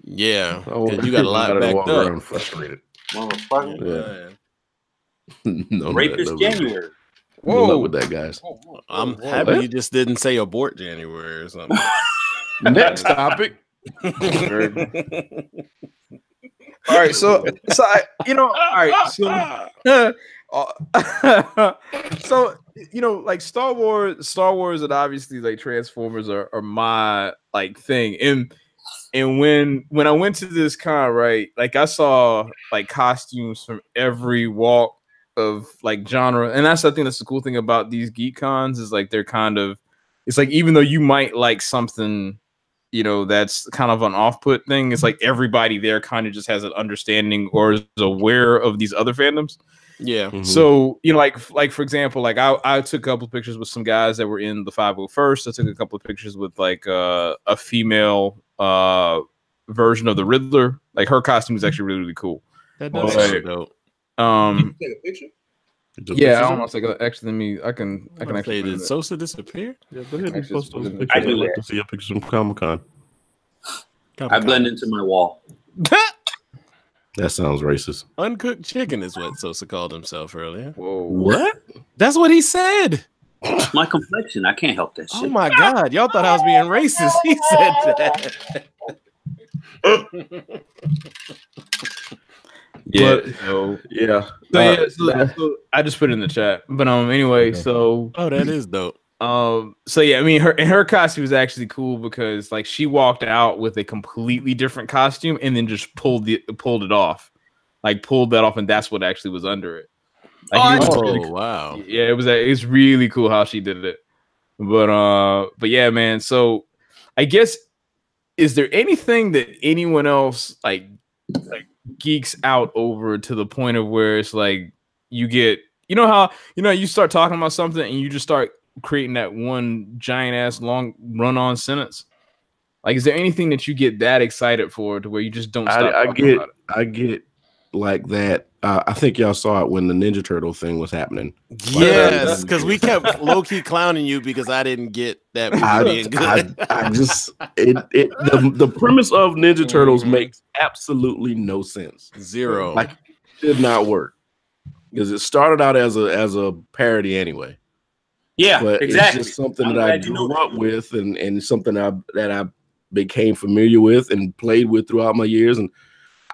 Yeah, you got a lot backed up. Frustrated. Motherfucker. Yeah. No, Rapist January. Whoa. Good luck with that, guys. I'm happy you just didn't say abort January or something. Next topic. All right, so all right, so like Star Wars, and obviously like Transformers are my like thing, and when I went to this con, right, like I saw like costumes from every walk of like genre, and I think that's the cool thing about these geek cons is like they're kind of, it's like even though you might like something, that's kind of an off-put thing, it's like everybody there kind of just has an understanding or is aware of these other fandoms. Yeah. Mm-hmm. So like for example, like I took a couple of pictures with some guys that were in the 501st. I took a couple of pictures with like a female version of the Riddler. Like her costume is actually really, really cool. That does sound dope. Take a picture? Yeah, I don't know. Actually, I can actually. Did Sosa disappear? Yeah, go ahead and post those pictures. I'd like to see a picture from Comic-Con. I blend into my wall. That sounds racist. Uncooked chicken is what Sosa called himself earlier. Whoa. What? That's what he said. My complexion. I can't help that shit. Oh my God. Y'all thought I was being racist. He said that. Yeah. But, yeah. So I just put it in the chat. But anyway, so that is dope. So yeah, I mean her costume was actually cool because like she walked out with a completely different costume and then just pulled it off. Like pulled that off, and that's what actually was under it. Like, wow. Yeah, it's really cool how she did it. But yeah, man. So I guess, is there anything that anyone else like geeks out over to the point of where it's like you get, how you start talking about something and you just start creating that one giant ass long run on sentence? Like, is there anything that you get that excited for to where you just don't stop talking about it? I get like that. I think y'all saw it when the Ninja Turtle thing was happening. Yes, because we kept low key clowning you because I didn't get that movie. The premise of Ninja Turtles makes absolutely no sense. Zero. Like, it did not work because it started out as a parody anyway. Yeah, but exactly. It's just something that I grew up with and something that I became familiar with and played with throughout my years, and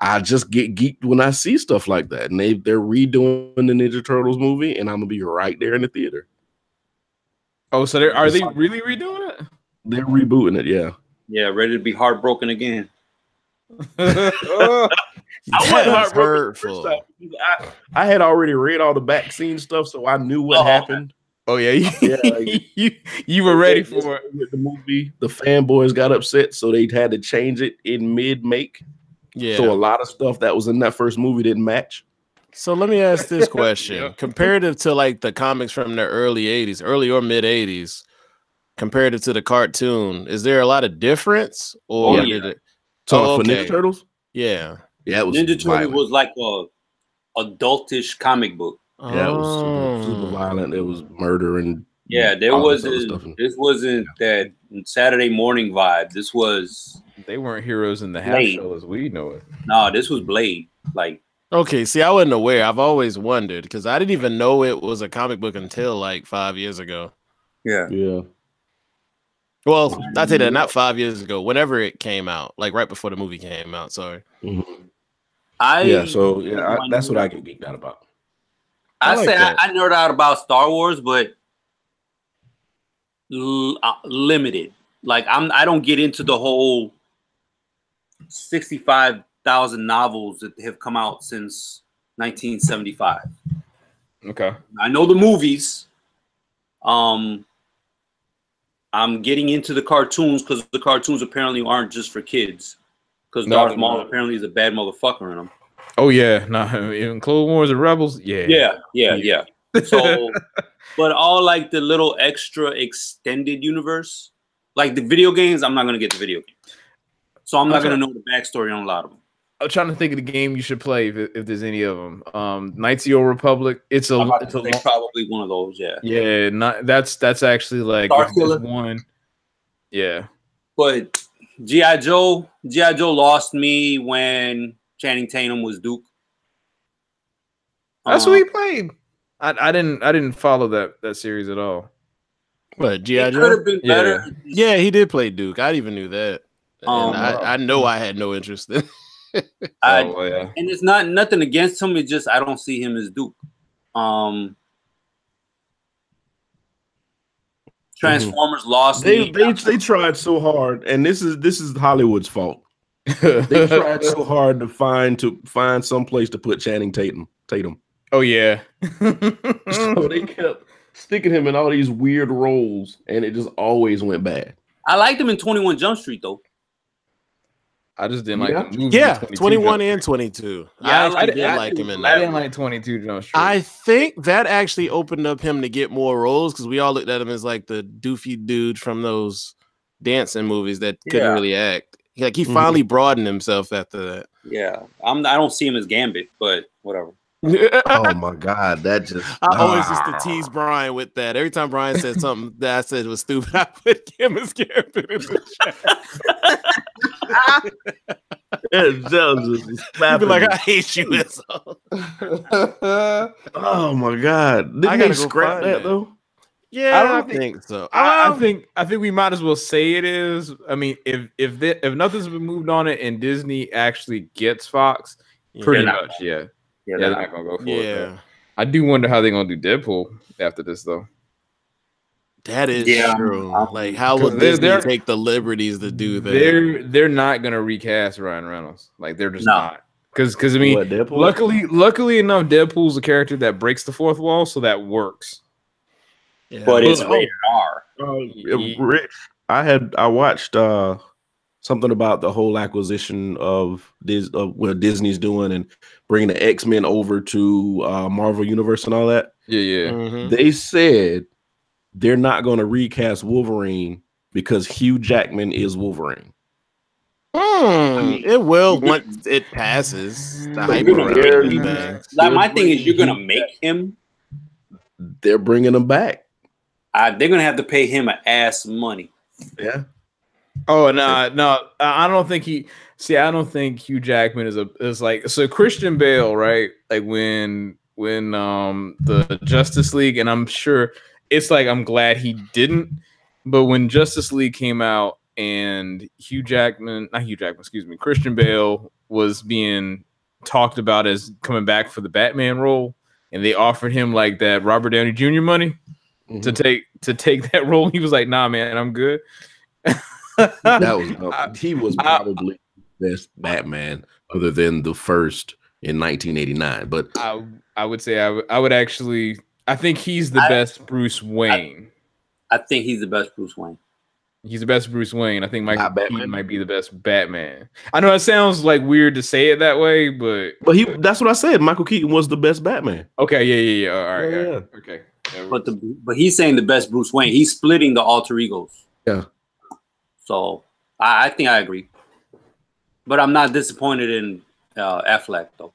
I just get geeked when I see stuff like that. And they're redoing the Ninja Turtles movie, and I'm gonna be right there in the theater. Oh, so are they really redoing it? They're rebooting it, yeah. Yeah, ready to be heartbroken again. I wasn't heartbroken. I had already read all the back scene stuff, so I knew what happened. Oh yeah, you were ready for it. The movie. The fanboys got upset, so they had to change it in mid-make. Yeah. So a lot of stuff that was in that first movie didn't match. So let me ask this question: comparative to like the comics from the early or mid 80s, comparative to the cartoon, is there a lot of difference? Or did it? So for Ninja Turtles, yeah, it was Ninja Turtles was like a adultish comic book. Yeah, it was super violent. It was murder and there wasn't. This wasn't that Saturday morning vibe. This was. They weren't heroes in the half shell as we know it. No, this was Blade. Like, okay, see, I wasn't aware. I've always wondered because I didn't even know it was a comic book until like 5 years ago. Yeah. Well, I say that not 5 years ago. Whenever it came out, like right before the movie came out. Sorry. Mm-hmm. That's what I get geeked out about. I nerd out about Star Wars, but limited. Like I don't get into the whole 65,000 novels that have come out since 1975. Okay. I know the movies. I'm getting into the cartoons because the cartoons apparently aren't just for kids. Because Darth Maul apparently is a bad motherfucker in them. Oh yeah, in Clone Wars and Rebels, yeah. So, but all like the little extra extended universe, Like the video games, I'm not gonna get the video games, so I'm not gonna know the backstory on a lot of them. I'm trying to think of the game you should play if there's any of them. Knights of the Old Republic. It's probably one of those. Yeah. Yeah. That's actually like one. Yeah. But G.I. Joe lost me when Channing Tatum was Duke. That's what he played. I didn't follow that series at all. What, G.I. Joe? Could have been better. Yeah, he did play Duke. I even knew that. And I know I had no interest in. And it's nothing against him. It's just I don't see him as Duke. Transformers lost. They tried so hard, and this is Hollywood's fault. They tried so hard to find some place to put Channing Tatum. Oh yeah. So they kept sticking him in all these weird roles, and it just always went bad. I liked him in 21 Jump Street though. I just didn't like the movie. Yeah, 21 and 22. Yeah, I did like him in that. I didn't like 22 Jump Street. I think that actually opened up him to get more roles because we all looked at him as like the doofy dude from those dancing movies that couldn't really act. He finally broadened himself after that. Yeah, I don't see him as Gambit, but whatever. Oh my God, that just I always used to tease Brian with that. Every time Brian said something that I said was stupid, I put him as Gambit in the chat. He'd be like, I hate you. Oh my God, didn't they scrap that though? Yeah, I don't think so. I think we might as well say it is. I mean, if nothing's been moved on it and Disney actually gets Fox, pretty much, yeah. Yeah, they're not gonna go for it. Yeah, I do wonder how they're gonna do Deadpool after this, though. That is true. Like, how will Disney take the liberties to do that? They're not gonna recast Ryan Reynolds. Like, they're just not. Because I mean, luckily enough, Deadpool's a character that breaks the fourth wall, so that works. Yeah. But it's rated R. I watched something about the whole acquisition of what Disney's doing and bringing the X-Men over to Marvel Universe and all that. Yeah. Mm-hmm. They said they're not going to recast Wolverine because Hugh Jackman is Wolverine. It will once it passes. My thing is, you're going to make him. They're bringing him back. They're going to have to pay him an ass money. Yeah. Oh no! I don't think I don't think Hugh Jackman is like so. Christian Bale, right? Like when the Justice League, and I'm sure it's like I'm glad he didn't. But when Justice League came out and Christian Bale was being talked about as coming back for the Batman role, and they offered him like that Robert Downey Jr. money to take that role. He was like, "Nah, man, I'm good." He was probably the best Batman other than the first in 1989. But I would say I would actually I think he's the best Bruce Wayne. I think he's the best Bruce Wayne. He's the best Bruce Wayne. I think Michael Keaton might be the best Batman. I know it sounds like weird to say it that way, but that's what I said. Michael Keaton was the best Batman. Okay, yeah. All right, yeah. Okay. But he's saying the best Bruce Wayne. He's splitting the alter egos. Yeah. So I think I agree, but I'm not disappointed in Affleck though.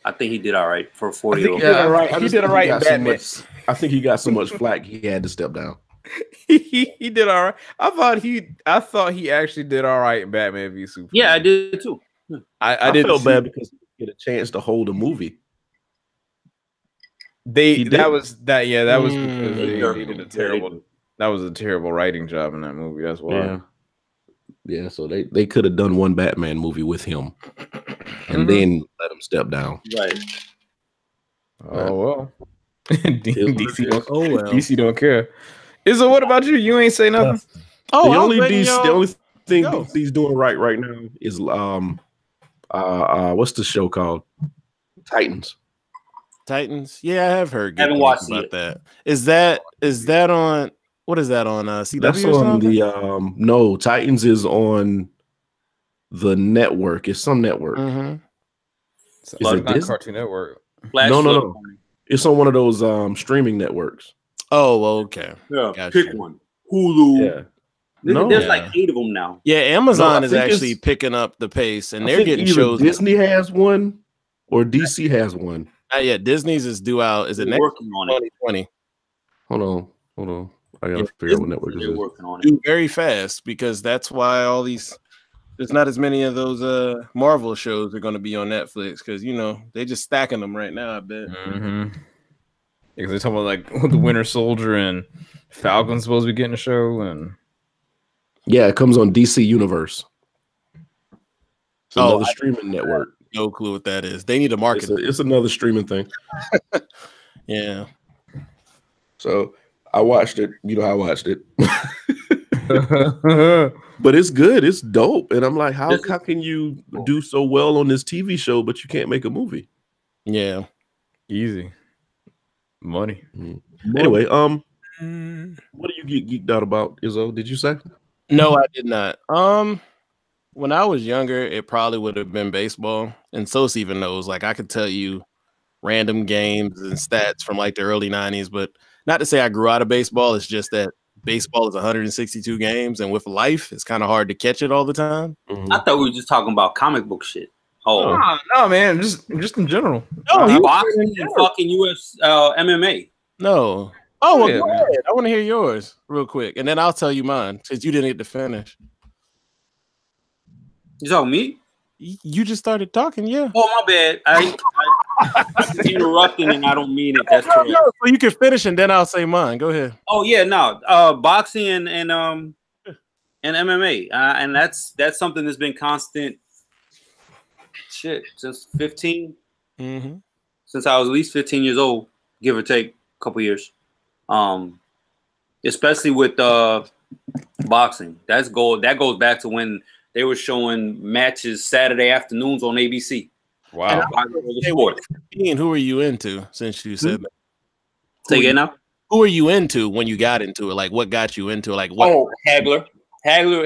I think he did all right for a 40-year-old. He did all right in Batman. I think he got so much flack he had to step down. he did all right. I thought he actually did all right in Batman v Superman. Yeah, I did too. I felt bad because he didn't get a chance to hold a movie. That was because they did a terrible. That was a terrible writing job in that movie. That's why. Yeah. So they could have done one Batman movie with him, and then let him step down. Right. Oh well. DC don't care. Izzo, what about you? You ain't say nothing. The only thing DC's doing right now is what's the show called? Titans. Yeah, I have heard good things about that. Is that on? What is that on? CW? That's on the no. Titans is on the network. It's some network. Mm-hmm. So is it not Cartoon Network? No. It's on one of those streaming networks. Oh, okay. Yeah, gotcha. Pick one. Hulu. Yeah. There's like 8 of them now. Yeah, Amazon is actually picking up the pace, and they're getting shows. Disney has one or DC has one. Yeah, Disney's is due out. Is it next working on 2020? Hold on. I gotta figure out what network this is. Working on it very fast, because that's why all these. There's not as many of those Marvel shows are going to be on Netflix, because they're just stacking them right now. I bet. Mm-hmm. Because they're talking about like the Winter Soldier and Falcon's supposed to be getting a show, and it comes on DC Universe. It's another streaming network. No clue what that is. They need to market. It's another streaming thing. Yeah. So I watched it. You know how I watched it. But it's good. It's dope. And I'm like, how can you do so well on this TV show, but you can't make a movie? Yeah. Easy. Money. Anyway, what do you get geeked out about, Izzo? Did you say? No, I did not. When I was younger, it probably would have been baseball. And Sos even knows, like, I could tell you random games and stats from like the early 90s, but not to say I grew out of baseball. It's just that baseball is 162 games, and with life, it's kind of hard to catch it all the time. I thought we were just talking about comic book shit. Oh no, man, just in general. No, boxing and fucking MMA. No. Oh, well, go ahead. I want to hear yours real quick, and then I'll tell you mine, since you didn't get to finish. You talking me? You just started talking, yeah. Oh, my bad. I interrupting, and I don't mean it. That's correct. No, so you can finish, and then I'll say mine. Go ahead. Oh yeah, no. Boxing and MMA, and that's something that's been constant. Shit, since 15. Mm-hmm. Since I was at least 15 years old, give or take a couple years. Especially with boxing. That goes back to when they were showing matches Saturday afternoons on ABC. Wow. Who are you into, since you said that? Say again now? Who are you into when you got into it? Like, what got you into it? Like, what? Oh, Hagler. Hagler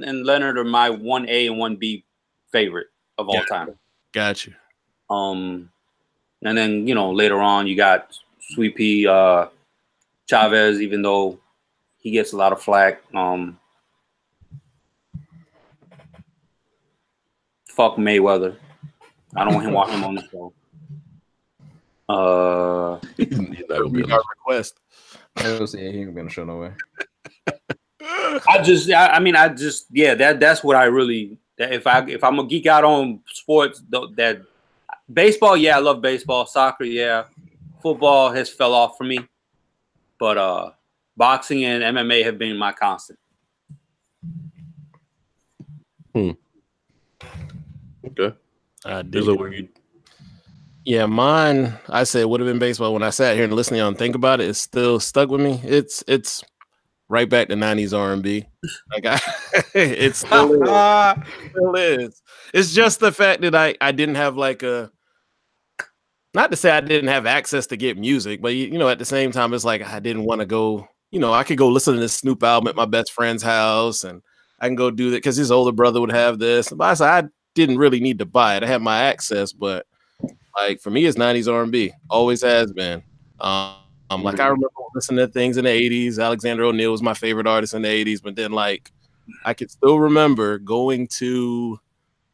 and Leonard are my 1A and 1B favorite of all time. Got you. And then, later on you got Sweet Pea Chavez, even though he gets a lot of flack. Fuck Mayweather. I don't want him on the show. Request. He ain't gonna be on the show no way. That's what I really. If I'm a geek out on sports, that baseball, I love baseball. Soccer, football has fell off for me, but boxing and MMA have been my constant. Okay. Yeah, mine. I said would have been baseball. When I sat here and listening and think about it, it's still stuck with me. It's right back to 90s R&B. Like it still is. It's just the fact that I didn't have like not to say I didn't have access to get music, but at the same time, it's like I didn't want to go. I could go listen to this Snoop album at my best friend's house, and I can go do that because his older brother would have this. But I said I didn't really need to buy it. I had my access, but like for me, it's 90s R&B. Always has been. Like I remember listening to things in the 80s. Alexander O'Neal was my favorite artist in the 80s, but then like I can still remember going to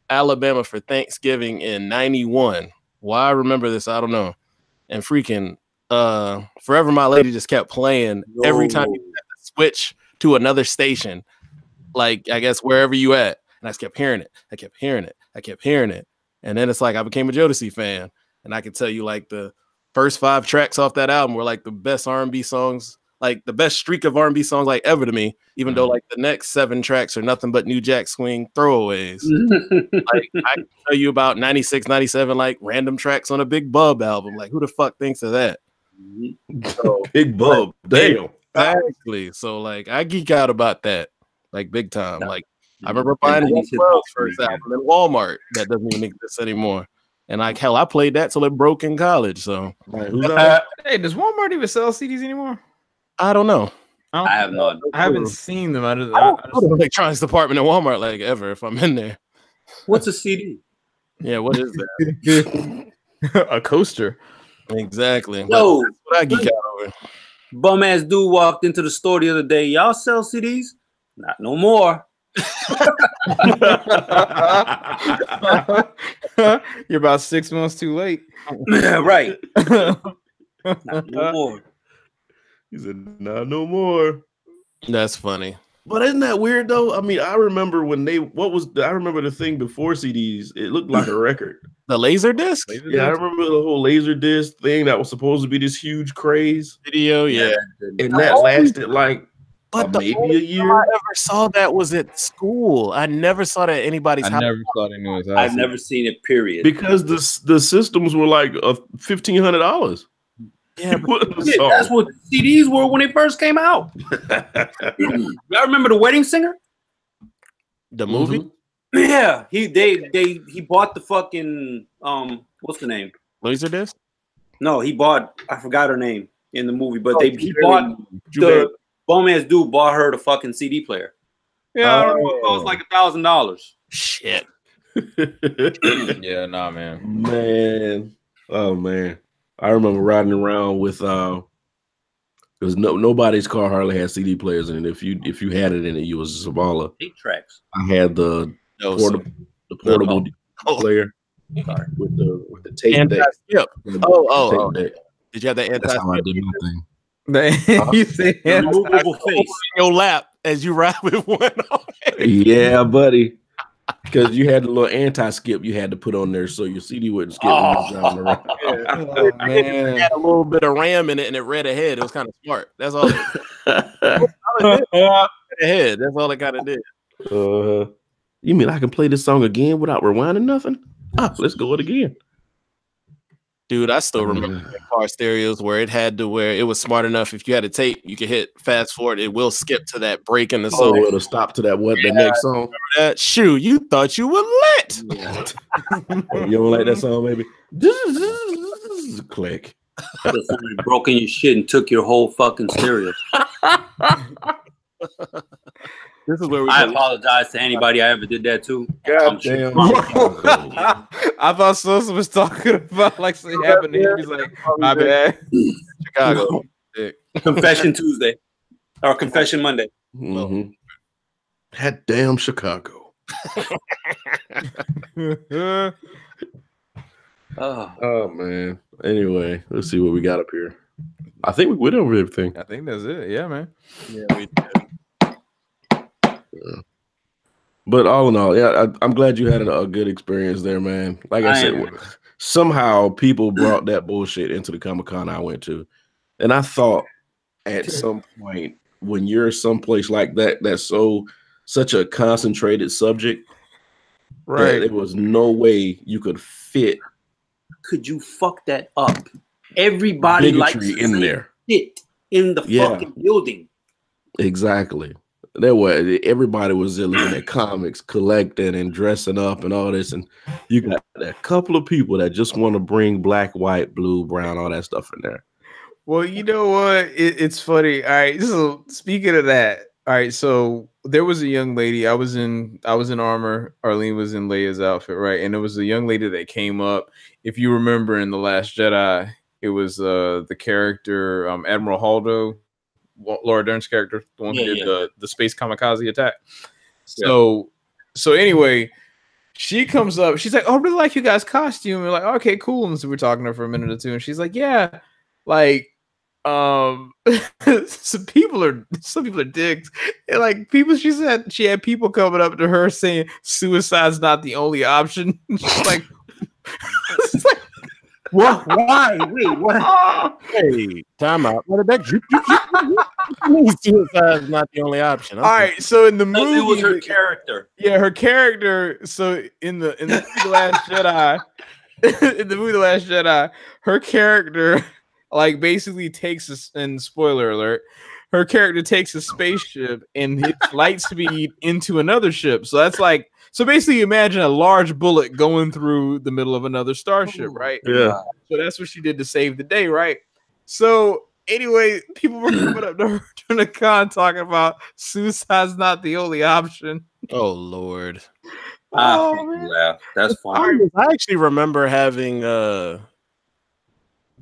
Alabama for Thanksgiving in 91. Why I remember this, I don't know. And freaking Forever My Lady just kept playing every time you had to switch to another station. Like I guess wherever you at. And I just kept hearing it. I kept hearing it. And then it's like I became a Jodeci fan. And I can tell you like the first 5 tracks off that album were like the best R&B songs, like the best streak of R&B songs like ever to me, even though like the next 7 tracks are nothing but New Jack Swing throwaways. Like I can tell you about 96, 97, like random tracks on a Big Bub album. Like who the fuck thinks of that? So, Big Bub. Damn. Exactly. So like I geek out about that. Like big time. Like I remember buying the first album in Walmart that doesn't even exist anymore. And like hell, I played that till it broke in college. So hey, does Walmart even sell CDs anymore? I don't know. I have not. I haven't seen them. I don't go to the electronics department at Walmart like ever if I'm in there. What's a CD? Yeah, what is that? A coaster. Exactly. No, that's what I geek out over. Bum ass dude walked into the store the other day. Y'all sell CDs? Not no more. You're about 6 months too late. Right. Not no more. He said, "Nah, no more." That's funny. But isn't that weird though? I mean, I remember when I remember the thing before CDs. It looked like a record. The laser disc? Yeah, I remember the whole laser disc thing that was supposed to be this huge craze. Video, yeah. And that lasted like maybe a year. I ever saw that was at school. I never saw that at anybody's house. I never saw it anyways. I've never seen it, period. Because the systems were like $1,500. Yeah, that's what CDs were when they first came out. Y'all remember The Wedding Singer? The movie? Yeah, he bought the fucking what's the name? Laserdisc? No, I forgot her name in the movie, but he bought the bum ass dude bought her the fucking CD player. Yeah, it was like $1,000. Shit. Yeah, nah, man. Man. Oh man. I remember riding around with because nobody's car hardly had CD players in it. If you had it in it, you was a baller. 8 tracks. I had the portable player with the tape deck. Skip. Oh. Did you have that anti-skip? That's how I did my thing. You say removable face your lap as you ride with one on. Yeah, buddy. Because you had the little anti-skip you had to put on there so your CD wouldn't skip when you was driving around. Oh, man. It had a little bit of RAM in it and it read ahead. It was kind of smart. That's all. Ahead. That's all it kind of did. You mean I can play this song again without rewinding nothing? Let's go it again. Dude, I still remember car stereos where it was smart enough. If you had a tape, you could hit fast forward. It will skip to that break in the song. It'll stop to the next song. Remember that? Shoot, you thought you were lit. You don't like that song, baby? Click. Somebody broke in your shit and took your whole fucking stereo. This is where I apologize to anybody I ever did that to. God damn. I thought Sosa was talking about like something happened to him. He's like, my bad. Chicago. Confession Tuesday or Confession Monday. Mm-hmm. That damn Chicago. Oh man. Anyway, let's see what we got up here. I think we went over everything. I think that's it. Yeah, man. Yeah, we did. Yeah. But all in all, yeah, I'm glad you had a good experience there, man. Like I said, somehow people brought that bullshit into the Comic-Con I went to. And I thought at some point when you're someplace like that, that's such a concentrated subject, right? There was no way you could fit. Could you fuck that up? Everybody likes in there. Shit in the fucking building. Exactly. Everybody was there looking at comics, collecting and dressing up and all this. And you got a couple of people that just want to bring black, white, blue, brown, all that stuff in there. Well, you know what? It's funny. All right. So speaking of that, all right. So there was a young lady. I was in armor. Arlene was in Leia's outfit, right? And there was a young lady that came up. If you remember in The Last Jedi, it was the character Admiral Holdo, Laura Dern's character, the one who did the space kamikaze attack. So anyway, she comes up. She's like, "Oh, I really like you guys' costume." And we're like, "Okay, cool." And so we're talking to her for a minute or two, and she's like, "Yeah, like, some people are dicks." And like people, she said she had people coming up to her saying suicide's not the only option. She's like, what? Why? Wait, what? Hey, time out. What about you? Suicide is not the only option. Okay. All right, so in the movie, it was her character. Yeah, her character. So in the movie The Last Jedi, her character like basically takes us. And spoiler alert, her character takes a spaceship and hits light speed into another ship. So that's like. So basically, imagine a large bullet going through the middle of another starship, right? Yeah. So that's what she did to save the day, right? So anyway, people were coming up to her during the con talking about suicide's not the only option. Oh Lord! Yeah, that's funny. I actually remember having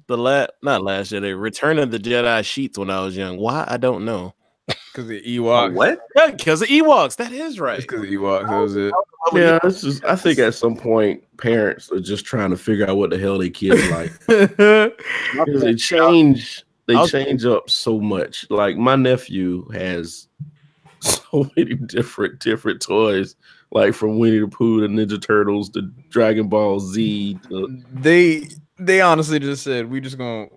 not Last Jedi, Return of the Jedi sheets when I was young. Why? I don't know. Because the Ewoks. What? Yeah, because of Ewoks. That is right. Because of Ewoks. That was it. Yeah, it's just, I think at some point parents are just trying to figure out what the hell their kids like. Because they change up so much. Like my nephew has so many different toys, like from Winnie the Pooh to Ninja Turtles to Dragon Ball Z. They honestly just said we just gonna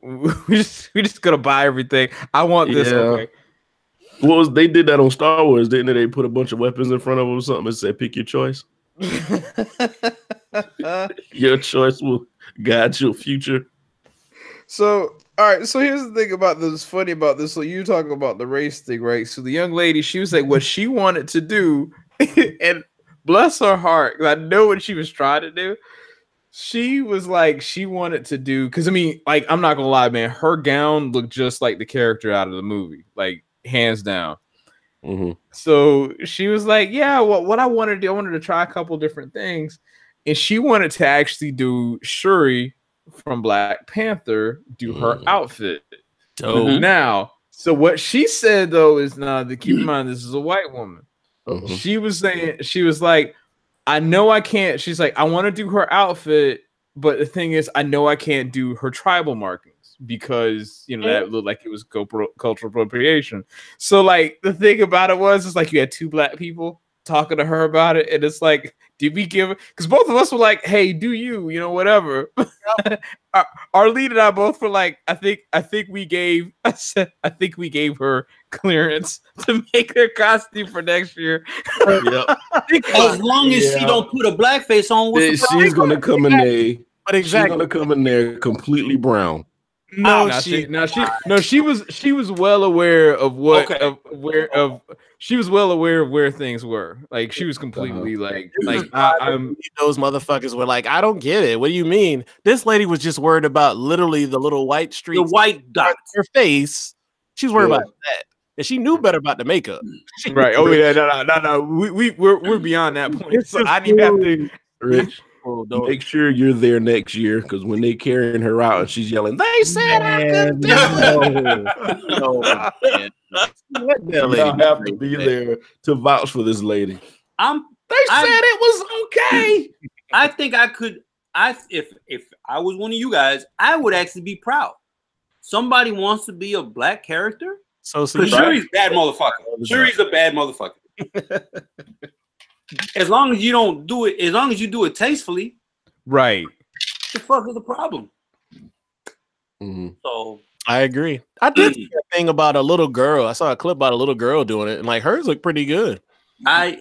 buy everything. I want this. Okay. Well, they did that on Star Wars, didn't they? They put a bunch of weapons in front of them or something and said, "Pick your choice." Your choice will guide your future. So, all right. So here's the thing about this. Funny about this. So you talking about the race thing, right? So the young lady, she was like, what she wanted to do, and bless her heart, because I know what she was trying to do. She was like, she wanted to do, because I mean, like, I'm not gonna lie, man. Her gown looked just like the character out of the movie, like hands down. Mm-hmm. So she was like, yeah, what I wanted to do, I wanted to try a couple different things, and she wanted to actually do Shuri from Black Panther do her outfit. Now, so what she said though is, now to keep in mind, this is a white woman. She was saying, she was like, I know I can't. She's like, I want to do her outfit, but the thing is, I know I can't do her tribal markings because, you know, that looked like it was cultural appropriation. So, like, the thing about it was, it's like you had two black people talking to her about it, and it's like, did we give her? Because both of us were like, hey, do you know, whatever. Our lead and I both were like, I think we gave her clearance to make her costume for next year. As long as she don't put a blackface on, she's gonna come in there. But exactly, she's gonna come in there completely brown. She was well aware of what she was well aware of where things were. Like she was completely those motherfuckers were like, I don't get it. What do you mean? This lady was just worried about literally the little white streaks, the white dots, her face. She's worried about that, and she knew better about the makeup. Right? Oh yeah, no. We're beyond that point. So I didn't have to. Rich, make sure you're there next year, because when they carrying her out and she's yelling, they said I couldn't do it. You have to be there to vouch for this lady. They said it was okay. I think I could. If I was one of you guys, I would actually be proud. Somebody wants to be a black character. So Shuri's bad motherfucker. Shuri's a bad motherfucker. As long as you don't do it, as long as you do it tastefully, right? The fuck is the problem? So I agree. I did see a thing about a little girl. I saw a clip about a little girl doing it, and like hers looked pretty good.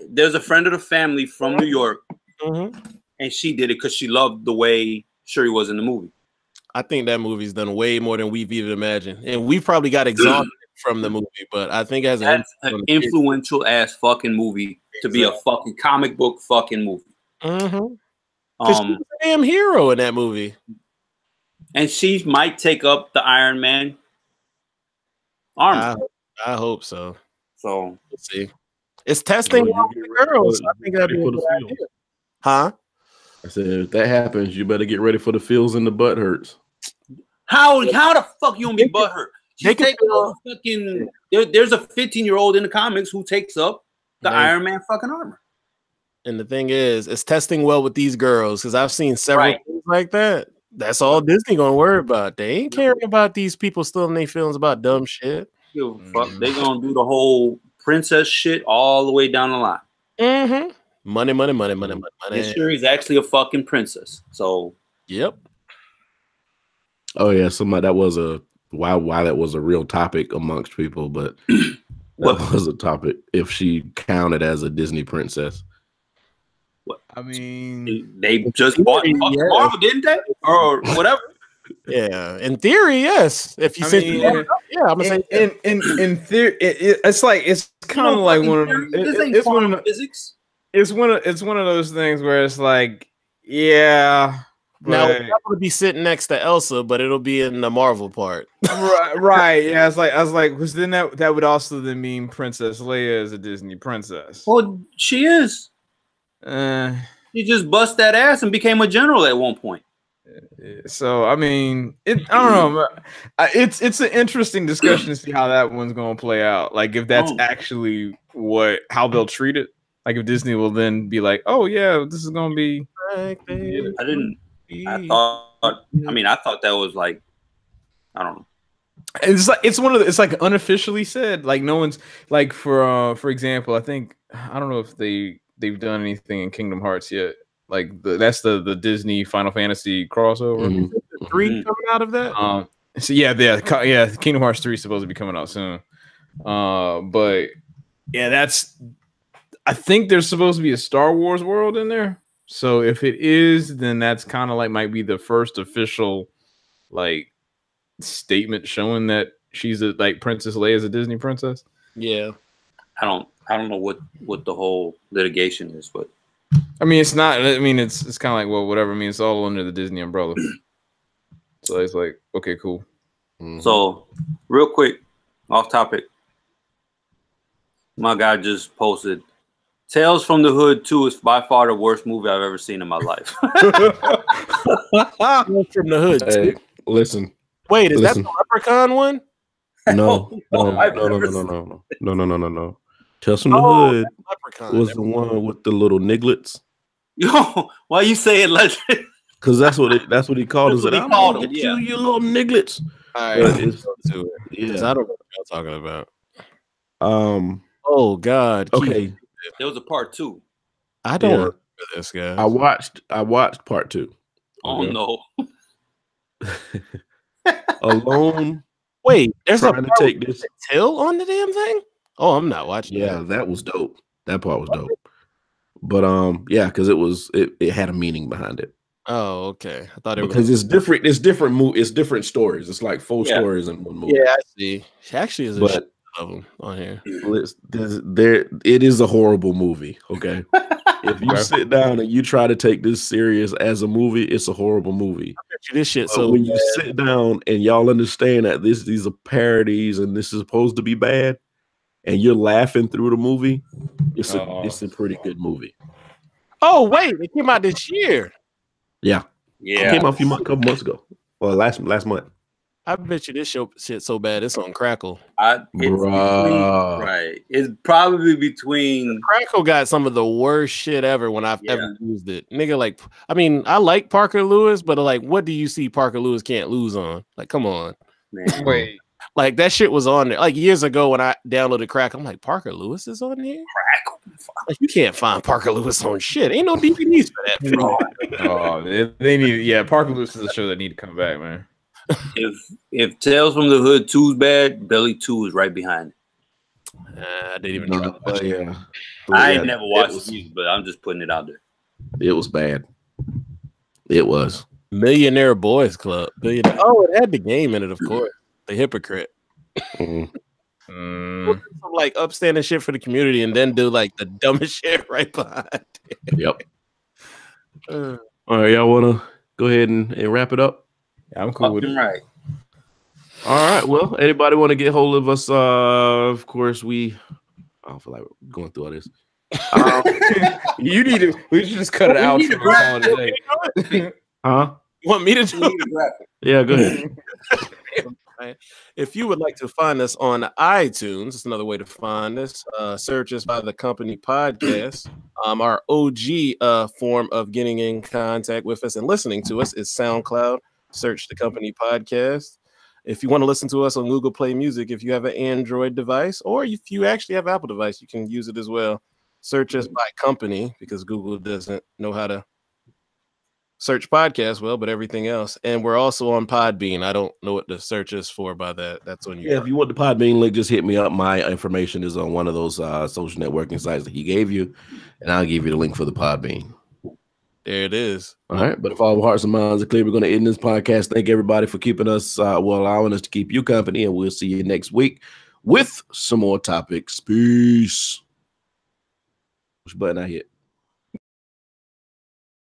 There's a friend of the family from New York, and she did it because she loved the way Shuri was in the movie. I think that movie's done way more than we've even imagined, and we've probably got exhausted from the movie. But I think that's an influential ass fucking movie to be a fucking comic book fucking movie. She's a damn hero in that movie, and she might take up the Iron Man armor. I hope so. So let's see. It's testing the girls. I think that'd be a good idea. Huh? I said, if that happens, you better get ready for the feels and the butt hurts. How the fuck you gonna be butt hurt? There's a 15-year-old in the comics who takes up the Iron Man fucking armor. And the thing is, it's testing well with these girls, because I've seen several things like that. That's all Disney gonna worry about. They ain't caring about these people stealing their feelings about dumb shit. Fuck, they gonna do the whole princess shit all the way down the line. Money. And Shuri's actually a fucking princess. So yep. Oh yeah, somebody that was a why that was a real topic amongst people, but that was a topic if she counted as a Disney princess. I mean, they just bought Marvel, didn't they, or whatever? Yeah, in theory, yes. If you say, I'm gonna say, in theory, it's like it's kind of like one of it's one of physics. It's one of those things where it's like, yeah. Now we're not going to be sitting next to Elsa, but it'll be in the Marvel part. right. Yeah, I was like, because then that would also then mean Princess Leia is a Disney princess. Well, she is. She just bust that ass and became a general at one point. So I mean, I don't know. It's an interesting discussion to see how that one's going to play out. Like if that's actually how they'll treat it. Like if Disney will then be like, oh yeah, this is going to be. I thought that was like, I don't know. It's like it's like unofficially said. Like no one's like for example, I think I don't know if they've done anything in Kingdom Hearts yet. Like that's the Disney Final Fantasy crossover. Mm-hmm. 3 coming out of that. So yeah, Kingdom Hearts 3 is supposed to be coming out soon. But yeah, I think there's supposed to be a Star Wars world in there. So if it is, then that's kind of like might be the first official like statement showing that she's like Princess Leia is a Disney princess. Yeah, I don't know what the whole litigation is, but I mean it's not. I mean it's kind of like well whatever. I mean it's all under the Disney umbrella. So it's like okay, cool. Mm-hmm. So real quick, off topic. My guy just posted Tales from the Hood 2 is by far the worst movie I've ever seen in my life. From the Hood. Hey, listen. Wait, is that the Leprechaun one? No. Tales from the Hood was the one with the little nigglets. Yo, why you say it like that? Because that's what he called us. He called them, you little nigglets. All right, I don't know what y'all talking about. Oh God. Okay. There was a part 2. I don't remember this, guys. I watched part 2. Oh no. Alone. Wait, there's trying to take this Till on the damn thing. Oh, I'm not watching. Yeah, that was dope. That part was dope. But yeah, because it had a meaning behind it. Oh, okay. I thought because it's different. It's different stories. It's like 4 stories in one movie. Yeah, I see. She actually is a of them on here. It is a horrible movie. Okay, if you sit down and you try to take this serious as a movie, it's a horrible movie. I bet you this shit. So when you sit down and y'all understand that these are parodies and this is supposed to be bad, and you're laughing through the movie, it's a pretty good movie. Oh wait, it came out this year. Yeah. It came out a couple months ago. Well, last month. I bet you this shit so bad it's on Crackle. It's probably between Crackle got some of the worst shit ever when I've ever used it. Nigga, like I mean, I like Parker Lewis, but like what do you see Parker Lewis can't lose on? Like, come on. Man. Wait. Like that shit was on there. Like years ago when I downloaded Crackle, I'm like, Parker Lewis is on here? Crackle. Like you can't find Parker Lewis on shit. Ain't no DVDs for that. They need Parker Lewis is a show that need to come back, man. If Tales from the Hood 2 is bad, Belly 2 is right behind it. I didn't even try to watch it. I ain't never watched it, but I'm just putting it out there. It was bad. It was. Millionaire Boys Club. Oh, it had the game in it, of course. The Hypocrite. Some like upstanding shit for the community and then do like the dumbest shit right behind it. Yep. All right, y'all want to go ahead and wrap it up? Yeah, I'm cool with it. Right. All right. Well, anybody want to get hold of us? Of course, I don't feel like we're going through all this. We should just cut it out for the today. Huh? You want me to do it? Yeah, go ahead. If you would like to find us on iTunes, it's another way to find us. Search us by the Company Podcast. Our OG form of getting in contact with us and listening to us is SoundCloud. Search the Company Podcast. If you want to listen to us on Google Play Music, if you have an Android device, or if you actually have an Apple device, you can use it as well. Search us by Company because Google doesn't know how to search podcast well, but everything else. And we're also on Podbean. I don't know what the search is for by that. That's on you. Yeah, if you want the Podbean link, just hit me up. My information is on one of those social networking sites that he gave you, and I'll give you the link for the Podbean. There it is. All right. But if all hearts and minds are clear, we're going to end this podcast. Thank everybody for keeping us, allowing us to keep you company, and we'll see you next week with some more topics. Peace. Which button I hit?